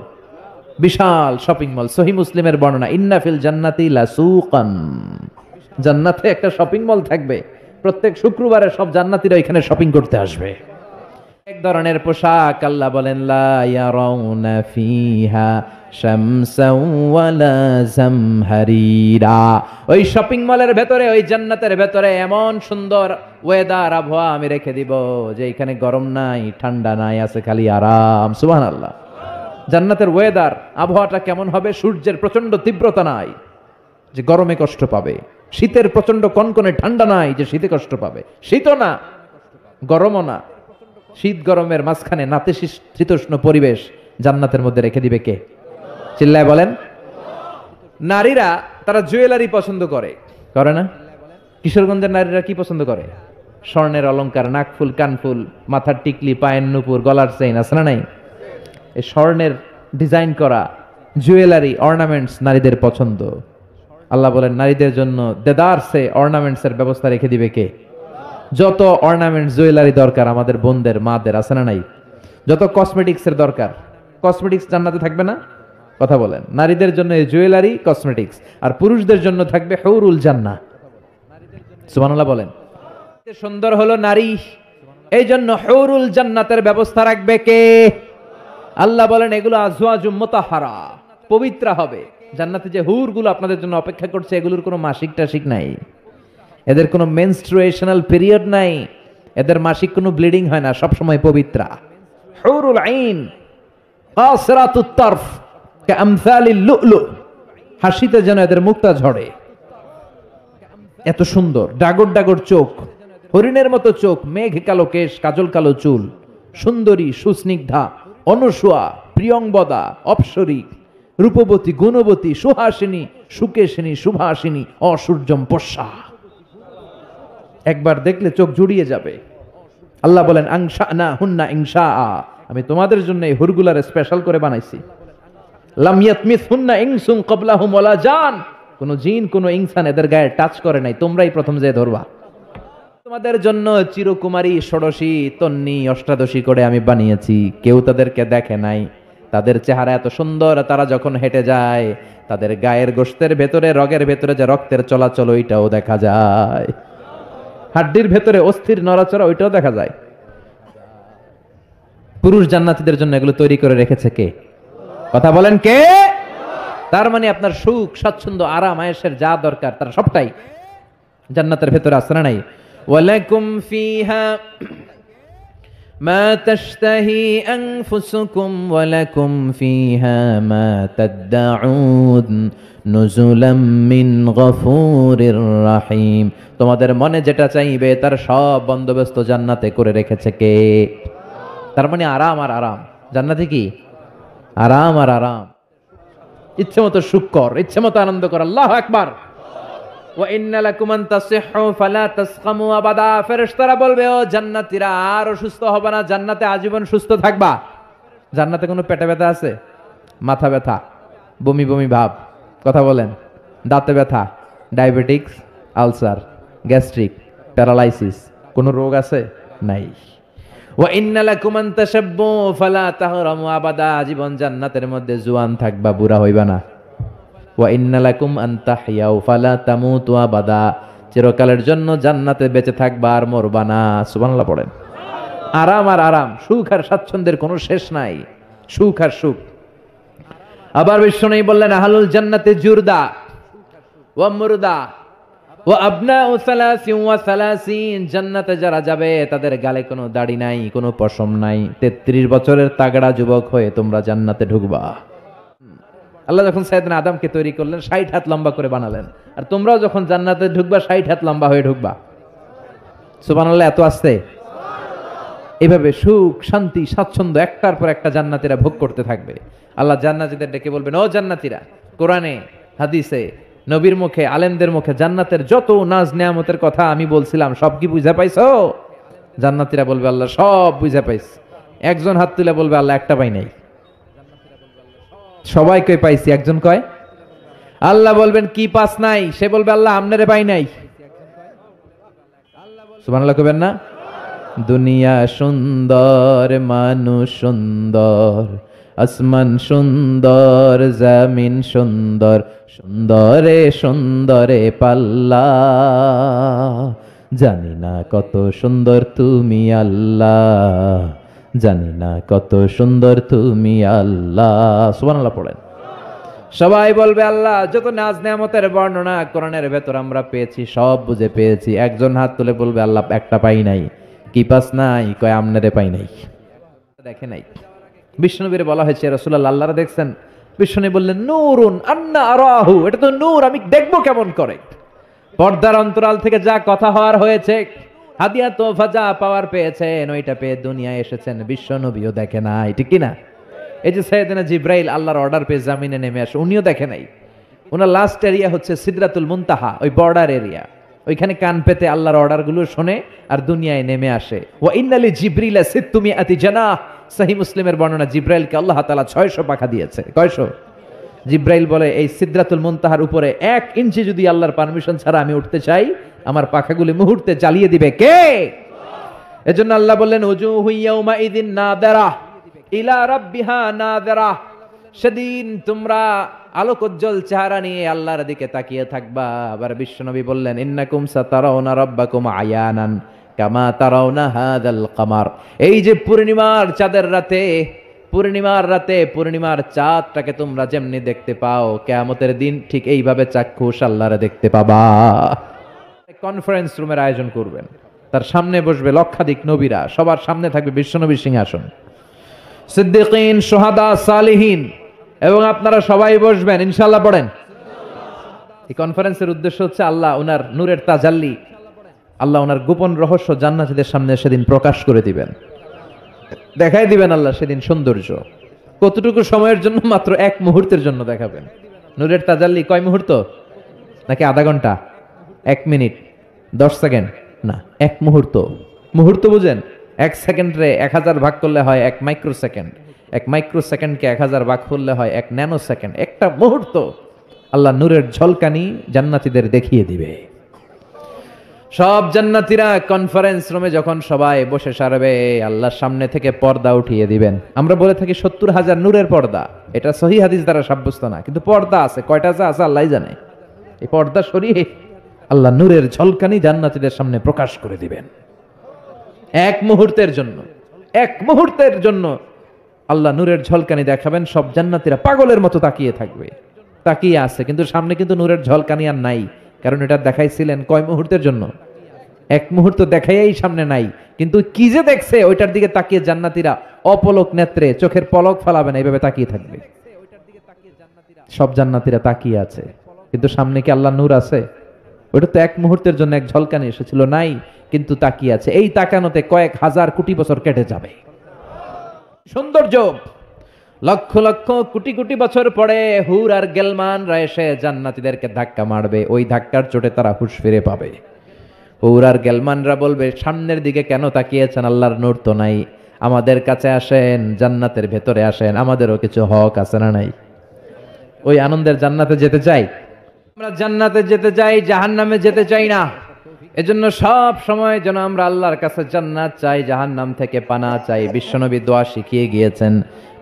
বিশাল শপিং মল। সহিহ মুসলিমের বর্ণনা, ইন্না ফিল জান্নাতি লাসুকান, জান্নাতে একটা শপিং মল থাকবে, প্রত্যেক শুক্রবারে সব জান্নাতীরা এখানে শপিং করতে আসবে। এক ধরনের পোশাক, আল্লাহ বলেন লা ইয়ারাউনা ফিহা শামসাও ওয়ালা জামহারিরা। ওই শপিং মলের ভেতরে, ওই জান্নাতের ভেতরে এমন সুন্দর ওয়েদার, আবহাওয়া আমি রেখে দিব যে এখানে গরম নাই, ঠান্ডা নাই, আছে খালি আরাম। সুবহানাল্লাহ। জান্নাতের ওয়েদার, আবহাওয়াটা কেমন হবে? সূর্যের প্রচন্ড তীব্রতা নাই যে গরমে কষ্ট পাবে, শীতের প্রচন্ড কনকনে ঠান্ডা নাই যে শীতে কষ্ট পাবে, শীতও না গরমও না, শীত গরমের মাঝখানে নাতিশীতোষ্ণ পরিবেশ জান্নাতের মধ্যে রেখে দিবে কে? চিল্লায় বলেন। নারীরা তারা জুয়েলারি পছন্দ করে, করে না? কিশোরগঞ্জের নারীরা কি পছন্দ করে? স্বর্ণের অলংকার, নাকফুল, কানফুল, মাথার টিকলি, পায়ের নুপুর, গলার চেইন, আছে না নাই? এই স্বর্ণের ডিজাইন করা জুয়েলারি, অর্নামেন্টস নারীদের পছন্দ। আল্লাহ বলেন নারীদের জন্য দেদারসে অর্নামেন্টস এর ব্যবস্থা রেখে দিবে কে? যত অর্নামেন্টস, জুয়েলারি দরকার আমাদের বোনদের, মাদের, আছে না নাই? যত কসমেটিক্স এর দরকার, কসমেটিক্স জান্নাতে থাকবে না? কথা বলেন। নারীদের জন্য এই জুয়েলারি, কসমেটিক্স, আর পুরুষদের জন্য থাকবে হুরুল জান্নাহ। সুবহানাল্লাহ বলেন। সুন্দর হলো নারী, এই জন্য হুরুল জান্নাতের ব্যবস্থা রাখবে কে? আল্লাহ বলেন এগুলো আজওয়াজুম মুতাহহারা, পবিত্র হবে। জান্নাতে যে হুরগুলো আপনাদের জন্য অপেক্ষা করছে, এগুলোর কোনো মাসিক টাসিক নাই, এদের কোনো মেনস্ট্রুয়েশনাল পিরিয়ড নাই, এদের মাসিক কোনো ব্লিডিং হয় না, সব সময় পবিত্রা। হুরুল আইন কাসরাতুত তারফ কামসালিল লুলু, হাসিতে যেন এদের মুক্তা ঝরে, এত সুন্দর। ডাগর ডাগর চোখ, হরিণের মতো চোখ, মেঘ কালো কেশ, কাজল কালো চুল, সুন্দরী, সুস্নিগ্ধা, অনুসুয়া, প্রিয়ংবদা, অপ্সরী, রূপবতী, গুণবতী, সুহাসিনী, সুকেশিনী, সুভাসিনী, অসূর্যম পশ্যা। একবার দেখলে চোখ জুড়িয়ে যাবে। আল্লাহ বলেন আংশানা হুন্না ইনশা, আমি তোমাদের জন্য এই হুরগুলার স্পেশাল করে বানাইছি। লাম ইয়াতমিসহুন্না ইনসুন ক্বাবলাহুম ওয়ালা জান, কোন জিন, কোন ইনসান এদের গায়ে টাচ করে নাই, তোমরাই প্রথম যে ধরবা। তোমাদের জন্য চিরকুমারী, ষোড়শী, তন্নি, অষ্টাদশী করে আমি বানিয়েছি, কেউ তাদেরকে দেখে নাই। তাদের চেহারা এত সুন্দর, তারা যখন হেঁটে যায় তাদের গায়ের গোশতের ভেতরে, রগের ভেতরে যে রক্তের চলাচল, ওইটাও দেখা যায়। হাড্ডির ভেতরে অস্থির নড়াচড়া, ওইটাও দেখা যায়। পুরুষ জান্নাতীদের জন্য এগুলো তৈরি করে রেখেছে কে? কথা বলেন কে? তার মানে আপনার সুখ, স্বাচ্ছন্দ্য, আরাম, আয়েশের যা দরকার তার সবটাই জান্নাতের ভেতরে আছে না নাই? ওয়ালাকুম ফিহা মা তাশতাহি আনফুসুকুম ওয়ালাকুম ফিহা মা তাদউন নুজুলাম মিন গফুরির রহিম। তোমাদের মনে যেটা চাইবে তার সব বন্দোবস্ত জান্নাতে করে রেখেছে কে? তার মানে আরাম আর আরাম। জান্নাতে কি? আরাম আর আরাম। ইচ্ছে মতো সুখ কর, ইচ্ছে মতো আনন্দ কর। আল্লাহু আকবার। ওয়া ইন্না লাকুম আন তাসিহু ফালা তাসকামু আবাদা। ফেরেশতারা বলবে ও জান্নাতীরা আর অসুস্থ হবে না, জান্নাতে আজীবন সুস্থ থাকবা। জান্নাতে কোনো পেটে ব্যথা আছে? মাথা ব্যথা, বমি বমি ভাব, কথা বলেন, দাঁতে ব্যথা, ডায়াবেটিক্স, আলসার, গ্যাস্ট্রিক, প্যারালাইসিস, কোন রোগ আছে? নাই। ওয়া ইন্না লাকুম আন তাশাব্বু ফালা তাহরামু আবাদা। জীবন জান্নাতের মধ্যে জোয়ান থাকবা, বুড়া হইবা না। ওয়া ইন্না লাকুম আন তাহইয়াউ ফালা তামুতু আবাদা। চিরকালের জন্য জান্নাতে বেঁচে থাকবা আর মরবা না। সুবহানাল্লাহ পড়েন। আরাম আর আরাম, সুখ আর স্বাচ্ছন্দ্যের কোনো শেষ নাই, সুখ আর সুখ। আবার বিশ্বনবী বললেন আহলুল জান্নাতে জুরদা ওয়া মুরদা ওয়া আবনাউ সালাসিন ওয়া সালাসিন। জান্নাতে যারা যাবে তাদের গালে কোনো দাড়ি নাই, কোনো পশম নাই। 33 বছরের তাগড়া যুবক হয়ে তোমরা জান্নাতে ঢুকবা। আল্লাহ যখন সাইয়েদনা আদমকে তৈরি করলেন 60 হাত লম্বা করে বানালেন, আর তোমরাও যখন জান্নাতে ঢুকবা 60 হাত লম্বা হয়ে ঢুকবা। সুবহানাল্লাহ, এত আসতে। এভাবে সুখ শান্তি স্বাচ্ছন্দ্য একটার পর একটা জান্নাতীরা ভোগ করতে থাকবে। আল্লাহ জান্নাতীদের ডেকে বলবেন, ও জান্নাতীরা, কোরআনে হাদিসে নবীর মুখে আলেমদের মুখে জান্নাতের যত নাজ নেয়ামতের কথা আমি বলছিলাম সব কি বুঝা পাইছো? জান্নাতীরা বলবে, আল্লাহ সব বুঝা পাইছি। একজন হাত তুলে বলবে, আল্লাহ একটা পাই নাই। সবাই কই পাইছি, একজন কয়। আল্লাহ বলবেন, কি পাস নাই? সে বলবে, আল্লাহ আমনেরে পাই নাই। সুবহানাল্লাহ কইবেন না? দুনিয়া সুন্দর, মানুষ সুন্দর, আসমান সুন্দর, জমিন সুন্দর, সুন্দরে সুন্দরে পাল্লা, জানি না কত সুন্দর তুমি আল্লাহ, জানি না কত সুন্দর তুমি আল্লাহ। সুবহানাল্লাহ পড়েন। সবাই বলবে, আল্লাহ যত নাজ নেয়ামতের বর্ণনা কোরআনের ভেতর আমরা পেয়েছি সব বুঝে পেয়েছি। একজন হাত তুলে বলবে, আল্লাহ একটা পাই নাই। কি পাস নাই? কয় আমনেরে পাই নাই, দেখে নাই। বিষ্ণুবীরে বলা হয়েছে, রাসূলুল্লাহ আল্লাহরা দেখছেন? বিষ্ণু বললেন, নূরুন আন্না আরাহু, এটা তো নূর, আমি দেখবো কেমন করে? পর্দার অন্তরাল থেকে যা কথা হওয়ার হয়েছে, হাদিয়া তোফা যা পাওয়ার পেয়েছেন, ওইটা পেয়ে দুনিয়ায় এসেছেন, বিশ্বনবীও দেখে নাই, ঠিক কি না? এই যে সাইয়েদনা জিব্রাইল আল্লাহর অর্ডার পেয়ে জামিনে নেমে আসে, উনিও দেখে নাই। ওনার লাস্ট এরিয়া হচ্ছে সিদরাতুল মুনতাহা, ওই বর্ডার এরিয়া। ওইখানে কান পেতে আল্লাহর অর্ডার গুলো শোনে আর দুনিয়ায় নেমে আসে। ওয়া ইন্নালি জিবরিলা সিত্তুমিআতি জানাহ, সহিহ মুসলিমের বর্ণনা, জিব্রাইলকে আল্লাহ তাআলা 600 পাখা দিয়েছে। কয়শো? জিব্রাইল বলে, এই সিদরাতুল মুনতাহার উপরে 1 ইঞ্চি যদি আল্লাহর পারমিশন ছাড়া আমি উঠতে চাই, আমার পাখাগুলি মুহূর্তে জ্বালিয়ে দিবে কে? এজন্য আল্লাহ বললেন, উজুহু ইয়াউমা ইযিন নাযিরা ইলা রাব্বিহা নাযিরা, সেদিন তোমরা আলোকোজ্জ্বল চেহারা নিয়ে আল্লাহর দিকে তাকিয়ে থাকবা। আবার বিশ্বনবী বললেন, ইন্নাকুম সাতারাউনা রাব্বাকুম আয়ানান কামা তারাউনা হাযাল কামার, এই যে পূর্ণিমার চাঁদের রাতে, পূর্ণিমার রাতে পূর্ণিমার চাঁদটাকে তোমরা যেমনি দেখতে পাও, কিয়ামতের দিন ঠিক এইভাবে চাক্ষুষ আল্লাহরে দেখতে পাবা। কনফারেন্স রুমের আয়োজন করবেন, তার সামনে বসবে লক্ষাধিক নবীরা, সবার সামনে থাকবে বিশ্বনবীর সিংহাসন, সিদ্দিকিন, শুহাদা, সালিহিন, এবং আপনারা সবাই বসবেন ইনশাআল্লাহ। পড়েন। এই কনফারেন্সের উদ্দেশ্য হচ্ছে আল্লাহ ওনার নূরের তাজাল্লি, আল্লাহ ওনার গোপন রহস্য জান্নাতীদের সামনে সেদিন প্রকাশ করে দিবেন, দেখাই দিবেন আল্লাহ সেদিন সৌন্দর্য। কতটুকু সময়ের জন্য? মাত্র 1 মুহূর্তের জন্য দেখাবেন। নূরের তাজাল্লি কয় মুহূর্ত? নাকি আধা ঘন্টা? 1 মিনিট, 10 সেকেন্ড? না, 1 মুহূর্ত। মুহূর্ত বুঝেন? 1 সেকেন্ডে 1000 ভাগ করলে হয় 1 মাইক্রো সেকেন্ড, 1 মাইক্রো সেকেন্ডকে 1000 ভাগ করলে হয় 1 ন্যানো সেকেন্ড। একটা মুহূর্ত আল্লাহ নূরের ঝলকানি জান্নাতীদের দেখিয়ে দিবে। সব জান্নাতীরা কনফারেন্স রুমে যখন সবাই বসে সারবে, আল্লাহর সামনে থেকে পর্দা উঠিয়ে দিবেন। আমরা বলে থাকি 70,000 নূরের পর্দা, এটা সহিহ হাদিস দ্বারা সাব্যস্ত না, কিন্তু পর্দা আছে। কয়টা আছে আল্লাহই জানে। এই পর্দা সরিয়ে আল্লাহ নূরের ঝলকানি জান্নাতীদের সামনে প্রকাশ করে দিবেন। 1 মুহূর্তের জন্য, 1 মুহূর্তের জন্য আল্লাহ নূরের ঝলকানি দেখাবেন। সব জান্নাতীরা পাগলের মতো তাকিয়ে থাকবে, তাকিয়ে আছে, কিন্তু সামনে কিন্তু নূরের ঝলকানি আর নাই। কারণ এটা দেখাইছিলেন কয় মুহূর্তের জন্য? 1 মুহূর্ত দেখাইয়াই সামনে নাই, কিন্তু কি যে দেখছে ওইটার দিকে তাকিয়ে জান্নাতীরা অপলক নেত্রে, চোখের পলক ফেলাবে না, এইভাবে তাকিয়ে থাকবে। সব জান্নাতীরা তাকিয়ে আছে, কিন্তু সামনে কি আল্লাহ নূর আছে? ওটা তো 1 মুহূর্তের জন্য এক ঝলকানি এসেছিল, নাই, কিন্তু তাকিয়ে আছে। এই তাকানোতে কয়েক হাজার কোটি বছর কেটে যাবে। সৌন্দর্য লক্ষ লক্ষ কোটি কোটি বছর পরে হুর আর গেলমানরা এসে জান্নাতীদেরকে ধাক্কা মারবে, ওই ধাক্কার চোটে তারা হুঁশ ফিরে পাবে। হুর আর গেলমানরা বলবে, সামনের দিকে কেন তাকিয়েছেন? আল্লাহর নূর তো নাই, আমাদের কাছে আসেন, জান্নাতের ভেতরে আসেন, আমাদেরও কিছু হক আছে না নাই? ওই আনন্দের জান্নাতে যেতে চাই আমরা, জান্নাতে যেতে চাই, জাহান্নামে যেতে চাই না। এজন্য সব সময় যেন আমরা আল্লাহর কাছে জান্নাত চাই, জাহান্নাম থেকে পানা চাই। বিশ্বনবী দোয়া শিখিয়ে গিয়েছেন।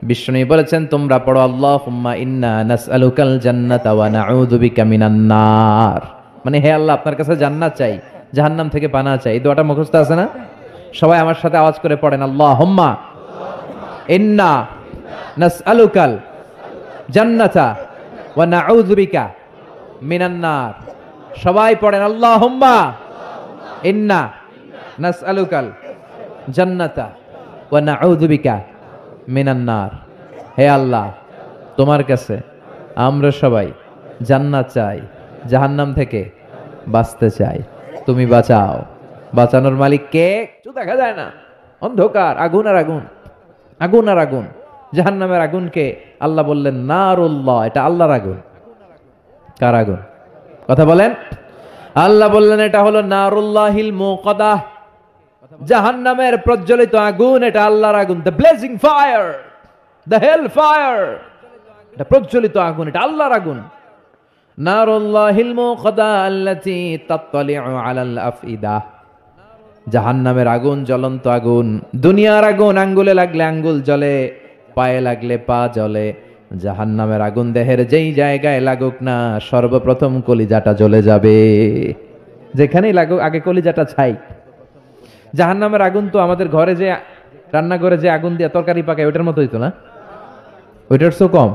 বিশ্বনবী বলেছেন, তোমরা পড়ো, আল্লাহুম্মা ইন্না নাসআলুকাল জান্নাতা ওয়া নাউযু বিকা মিনান নার, মানে হে আল্লাহ, আপনার কাছে জান্নাত চাই, জাহান্নাম থেকে পানা চাই। এই দোয়াটা মুখস্থ আছে না? সবাই আমার সাথে আওয়াজ করে পড়েন, আল্লাহুম্মা ইন্না নাসআলুকাল জান্নাতা ওয়া নাউযু বিকা মিনান নার। সবাই পড়েন, আল্লাহুম্মা ইন্না নাসআলুকাল জান্নাতা ওয়া নাউযু বিকা মিনান নার। হে আল্লাহ, তোমার কাছে আমরা সবাই জান্নাত চাই, জাহান্নাম থেকে বাঁচতে চাই। তুমি বাঁচাও। বাঁচানোর মালিক কে? কিছু দেখা যায় না, অন্ধকার, আগুন আর আগুন, আগুন আর আগুন। জাহান্নামের আগুনকে আল্লাহ বললেন নারুল্লাহ, এটা আল্লাহর আগুন। কার আগুন? কথা বলেন। আল্লাহ বললেন এটা হলো নারুল্লাহিল মুকাদা, জাহান্নামের প্রজ্বলিত আগুন, এটা আল্লাহর আগুন। The blazing fire, the hell fire, এটা প্রজ্বলিত আগুন, এটা আল্লাহর আগুন। নারুল্লাহিল মুকাদা আল্লাতী তাত্তালিউ আলাল আফইদা, জাহান্নামের আগুন জ্বলন্ত আগুন। দুনিয়ার আগুন আঙ্গুলে লাগলে আঙ্গুল জ্বলে, পায়ে লাগলে পা জ্বলে। জাহান্নামের আগুন দেহের যেই জায়গায় লাগুক না, সর্বপ্রথম কলিজাটা জ্বলে যাবে। যেখানেই লাগুক আগে কলিজাটা ছাই। জাহান্নামের আগুন তো আমাদের ঘরে যে রান্নাঘরে যে আগুন দিয়ে তরকারি পাকায় ওইটার মতো হইতো না, ওইটার সো কম।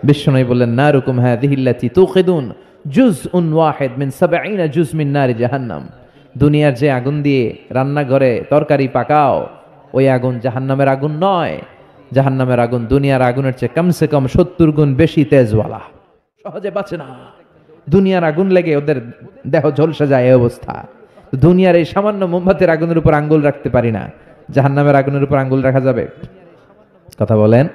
বিশ্বনবী বললেন নারুকুম হাযিহিল্লাতী তুকিদুন জুজউন ওয়াহিদ মিন ৭০ জুজ মিন নারি জাহান্নাম। দুনিয়ার যে আগুন দিয়ে রান্নাঘরে তরকারি পাকাও, ওই আগুন জাহান্নামের আগুন নয়। জাহান্নামের আগুন দুনিয়ার আগুনের চেয়ে কমসে কম ৭০ গুণ বেশি তেজওয়ালা, সহজে বাঁচে না। দুনিয়ার আগুন লেগে ওদের দেহ ঝলসে যায় এই অবস্থা। দুনিয়ার এই সামান্য মোমবাতির আগুনের উপর আঙ্গুল রাখতে পারি না, জাহান্নামের আগুনের উপর আঙ্গুল রাখা যাবে? কথা বলেন।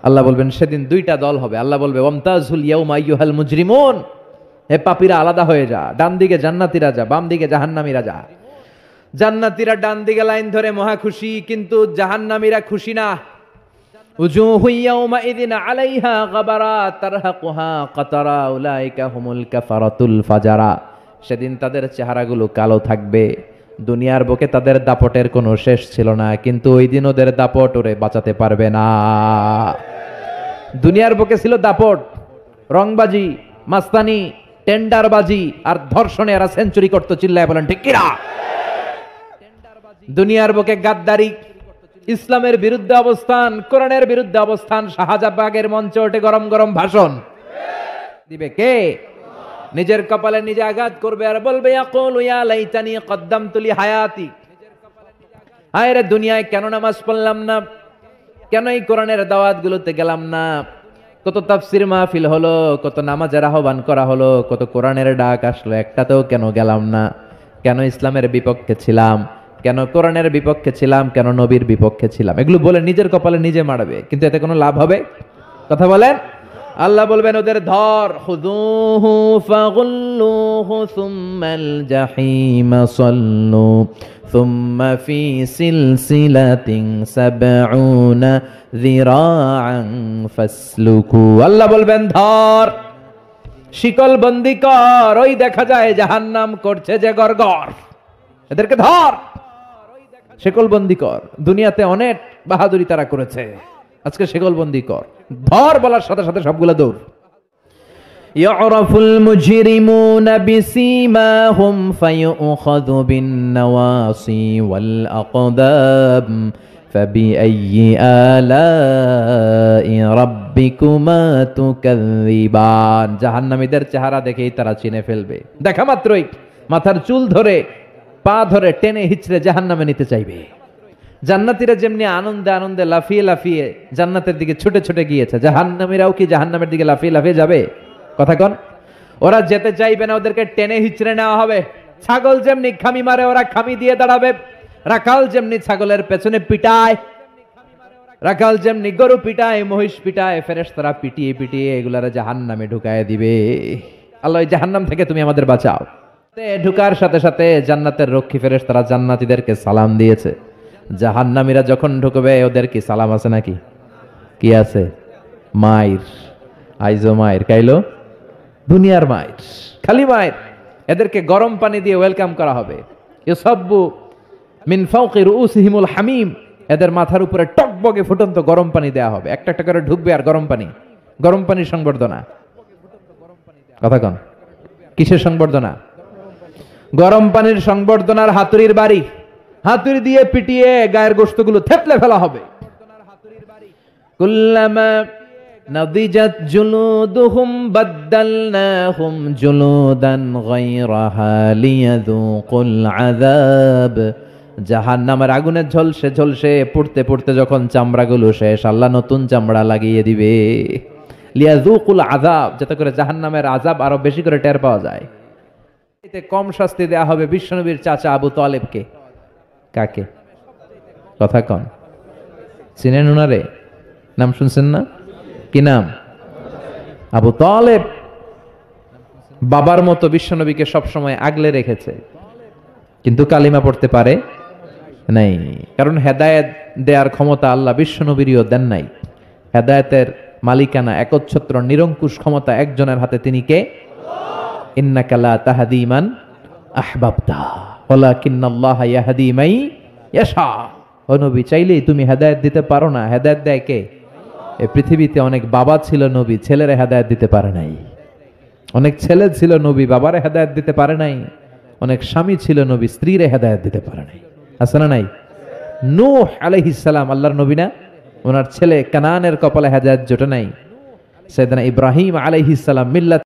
আল্লাহ বলবেন সেদিন দুইটা দল হবে। আল্লাহ বলবে ওয়ামতাজুল ইয়াউমা আইয়ুহাল মুজরিমুন, হে পাপীরা আলাদা হয়ে যা। ডান দিকে জান্নাতীরা যা, বাম দিকে জাহান্নামীরা যা। জান্নাতীরা ডান দিকে লাইন ধরে মহা খুশি, কিন্তু জাহান্নামীরা খুশি না। উজুহু ইয়াউমাইযিন আলাইহা গাবারা তারহাকুহা কাতারা উলাইকা হুমুল কাফারাতুল ফাজারা। সেদিন তাদের চেহারাগুলো কালো থাকবে। দুনিয়ার বুকে তাদের দাপটের কোনো শেষ ছিল না, কিন্তু ওই দিন ওদের দাপট ওরে বাঁচাতে পারবে না। দুনিয়ার বুকে ছিল দাপট, রংবাজি, মাস্তানি, টেন্ডারবাজি আর ধর্ষণে এরা সেঞ্চুরি করতো। চিল্লায় বলেন ঠিক কিনা? দুনিয়ার বুকে গাদ্দারি, ইসলামের বিরুদ্ধে অবস্থান, কোরআনের বিরুদ্ধে অবস্থান, শাহজাবাগের মঞ্চে ওঠে গরম গরম ভাষণ দিবে কে? নিজের কপালে নিজে আঘাত করবে আর বলবে ইয়াকুলু ইয়া লাইতানি কদ্দামতু লি হায়াতি। আরে দুনিয়ায় কেন নামাজ পড়লাম না, কেন এই কোরআনের দাওয়াতগুলোতে গেলাম না? কত তাফসীর মাহফিল হলো, কত নামাজের আহ্বান করা হলো, কত কোরআনের ডাক আসলো, একটাতেও কেন গেলাম না? কেন ইসলামের বিপক্ষে ছিলাম, কেন কোরআনের বিপক্ষে ছিলাম, কেন নবীর বিপক্ষে ছিলাম? এগুলো বলে নিজের কপালে নিজে মারবে, কিন্তু এতে কোনো লাভ হবে? কথা বলেন। আল্লাহ বলবেন ওদের ধর, খুযূহু ফাগুল্লুহু সুম্মাল জাহিমা সাল্লু সুম্মা ফি সিলসিলাতিন ৭০ যিরাআন ফাসলুকু। আল্লাহ বলবেন ধর, শিকল বন্দি কর, ওই দেখা যায় জাহান্নাম করছে যে গড়গড়, এদেরকে ধর, শিকল বন্দি কর। দুনিয়াতে অনেক বাহাদুরি তারা করেছে, আজকে শিকল বন্দি কর। ধর বলার সাথে সাথে সবগুলো দৌড়। ইউরাফুল মুজরিমুনা বিসীমাহুম ফায়ুখাযু বিন নাওয়াসি ওয়াল আকদাব ফাবিআইয়ি আলাই রাব্বিকুমা তুকাযযিবান। জাহান্নামীদের চেহারা দেখেই তারা চিনে ফেলবে। দেখা মাত্রই মাথার চুল ধরে, পা ধরে টেনে হিচড়ে জাহান্নামে নিতে চাইবে। জান্নাতীরা যেমনি আনন্দে আনন্দে লাফিয়ে লাফিয়ে জান্নাতের দিকে ছুটে ছুটে গিয়েছে, জাহান্নামীরাও কি জাহান্নামের দিকে লাফিয়ে লাফিয়ে যাবে? কথা কন। ওরা যেতে চাইবে না, ওদেরকে টেনে হিচড়ে নেওয়া হবে। ছাগল যেমনি খামি মারে, ওরা খামি দিয়ে দাঁড়াবে। রাখাল যেমনি ছাগলের পেছনে পিটায়, রাখাল যেমনি গরু পিটায়, মহিষ পিটায়, ফেরেশতারা পিটিয়ে পিটিয়ে এগুলারে জাহান্নামে ঢুকায় দিবে। আল্লাহ এই জাহান্নাম থেকে তুমি আমাদের বাঁচাও। ঢুকার সাথে সাথে জান্নাতের রক্ষী ফেরেশতারা জান্নাতীদেরকে সালাম দিয়েছে। জাহান্নামীরা যখন ঢুকবে ওদের কি সালাম আছে নাকি? কি আছে? মাইর, আইজো মাইর, কাইলো দুনিয়ার মাইর, খালি মাইর। এদেরকে গরম পানি দিয়ে ওয়েলকাম করা হবে। ইউসাব্বু মিন ফাওকি রুউসিহিমুল হামিম, এদের মাথার উপরে টকবগে ফুটন্ত গরম পানি দেয়া হবে। একটা একটা করে ঢুকবে আর গরম পানি, গরম পানির সংবর্ধনা। কথা কন, কিসের সংবর্ধনা? গরম পানির সংবর্ধনার হাতুড়ির বাড়ি, হাতুড়ি দিয়ে পিটিয়ে গায়ের গোশতগুলো থেতলে ফেলা হবে। কুল্লামা নাদিজাত জুলুদুহুম বাদদালনাহুম জুলুদান গায়রাহা লিয়াযুকুল আযাব। জাহান্নামের আগুনে ঝলসে ঝলসে পুড়তে পুড়তে যখন চামড়াগুলো শেষ, আল্লাহ নতুন চামড়া লাগিয়ে দিবে। লিয়াযুকুল আযাব, যাতে করে জাহান্নামের আযাব আরো বেশি করে টের পাওয়া যায়। এতে কম শাস্তি দেয়া হবে বিশ্বনবীর চাচা আবু তালেবকে। কাকে? কথা কন, চিনেন উনারে? নাম শুনছেন না? কি নাম? আবু তালেব। বাবার মতো বিশ্বনবীকে সবসময় আগলে রেখেছে, কিন্তু কালিমা পড়তে পারে নাই, কারণ হেদায়েত দেওয়ার ক্ষমতা আল্লাহ বিশ্বনবীরও দেন নাই। হেদায়েতের মালিকানা, একচ্ছত্র নিরঙ্কুশ ক্ষমতা একজনের হাতে, তিনি কে? ইন্নাকা লা তাহদি মান আহবাবতা ওয়ালাকিন্নাল্লাহা ইয়াহদি মান ইয়াশা। ও নবী, চাইলেই তুমি হেদায়েত দিতে পারো না। হেদায়েত দেয় কে? এই পৃথিবীতে অনেক বাবা ছিল নবী, ছেলেরা হেদায়েত দিতে পারে নাই। অনেক ছেলে ছিল নবী, বাবারে হেদায়েত দিতে পারে নাই। অনেক স্বামী ছিল নবী, স্ত্রীরে হেদায়েত দিতে পারে নাই। আছে না নাই? নূহ আলাইহিস সালাম আল্লাহর নবী না? ওনার ছেলে কানানের কপালে হেদায়েত জোটে নাই। সাইয়েদনা ইব্রাহিম আলাইহিস সালাম মিল্লাত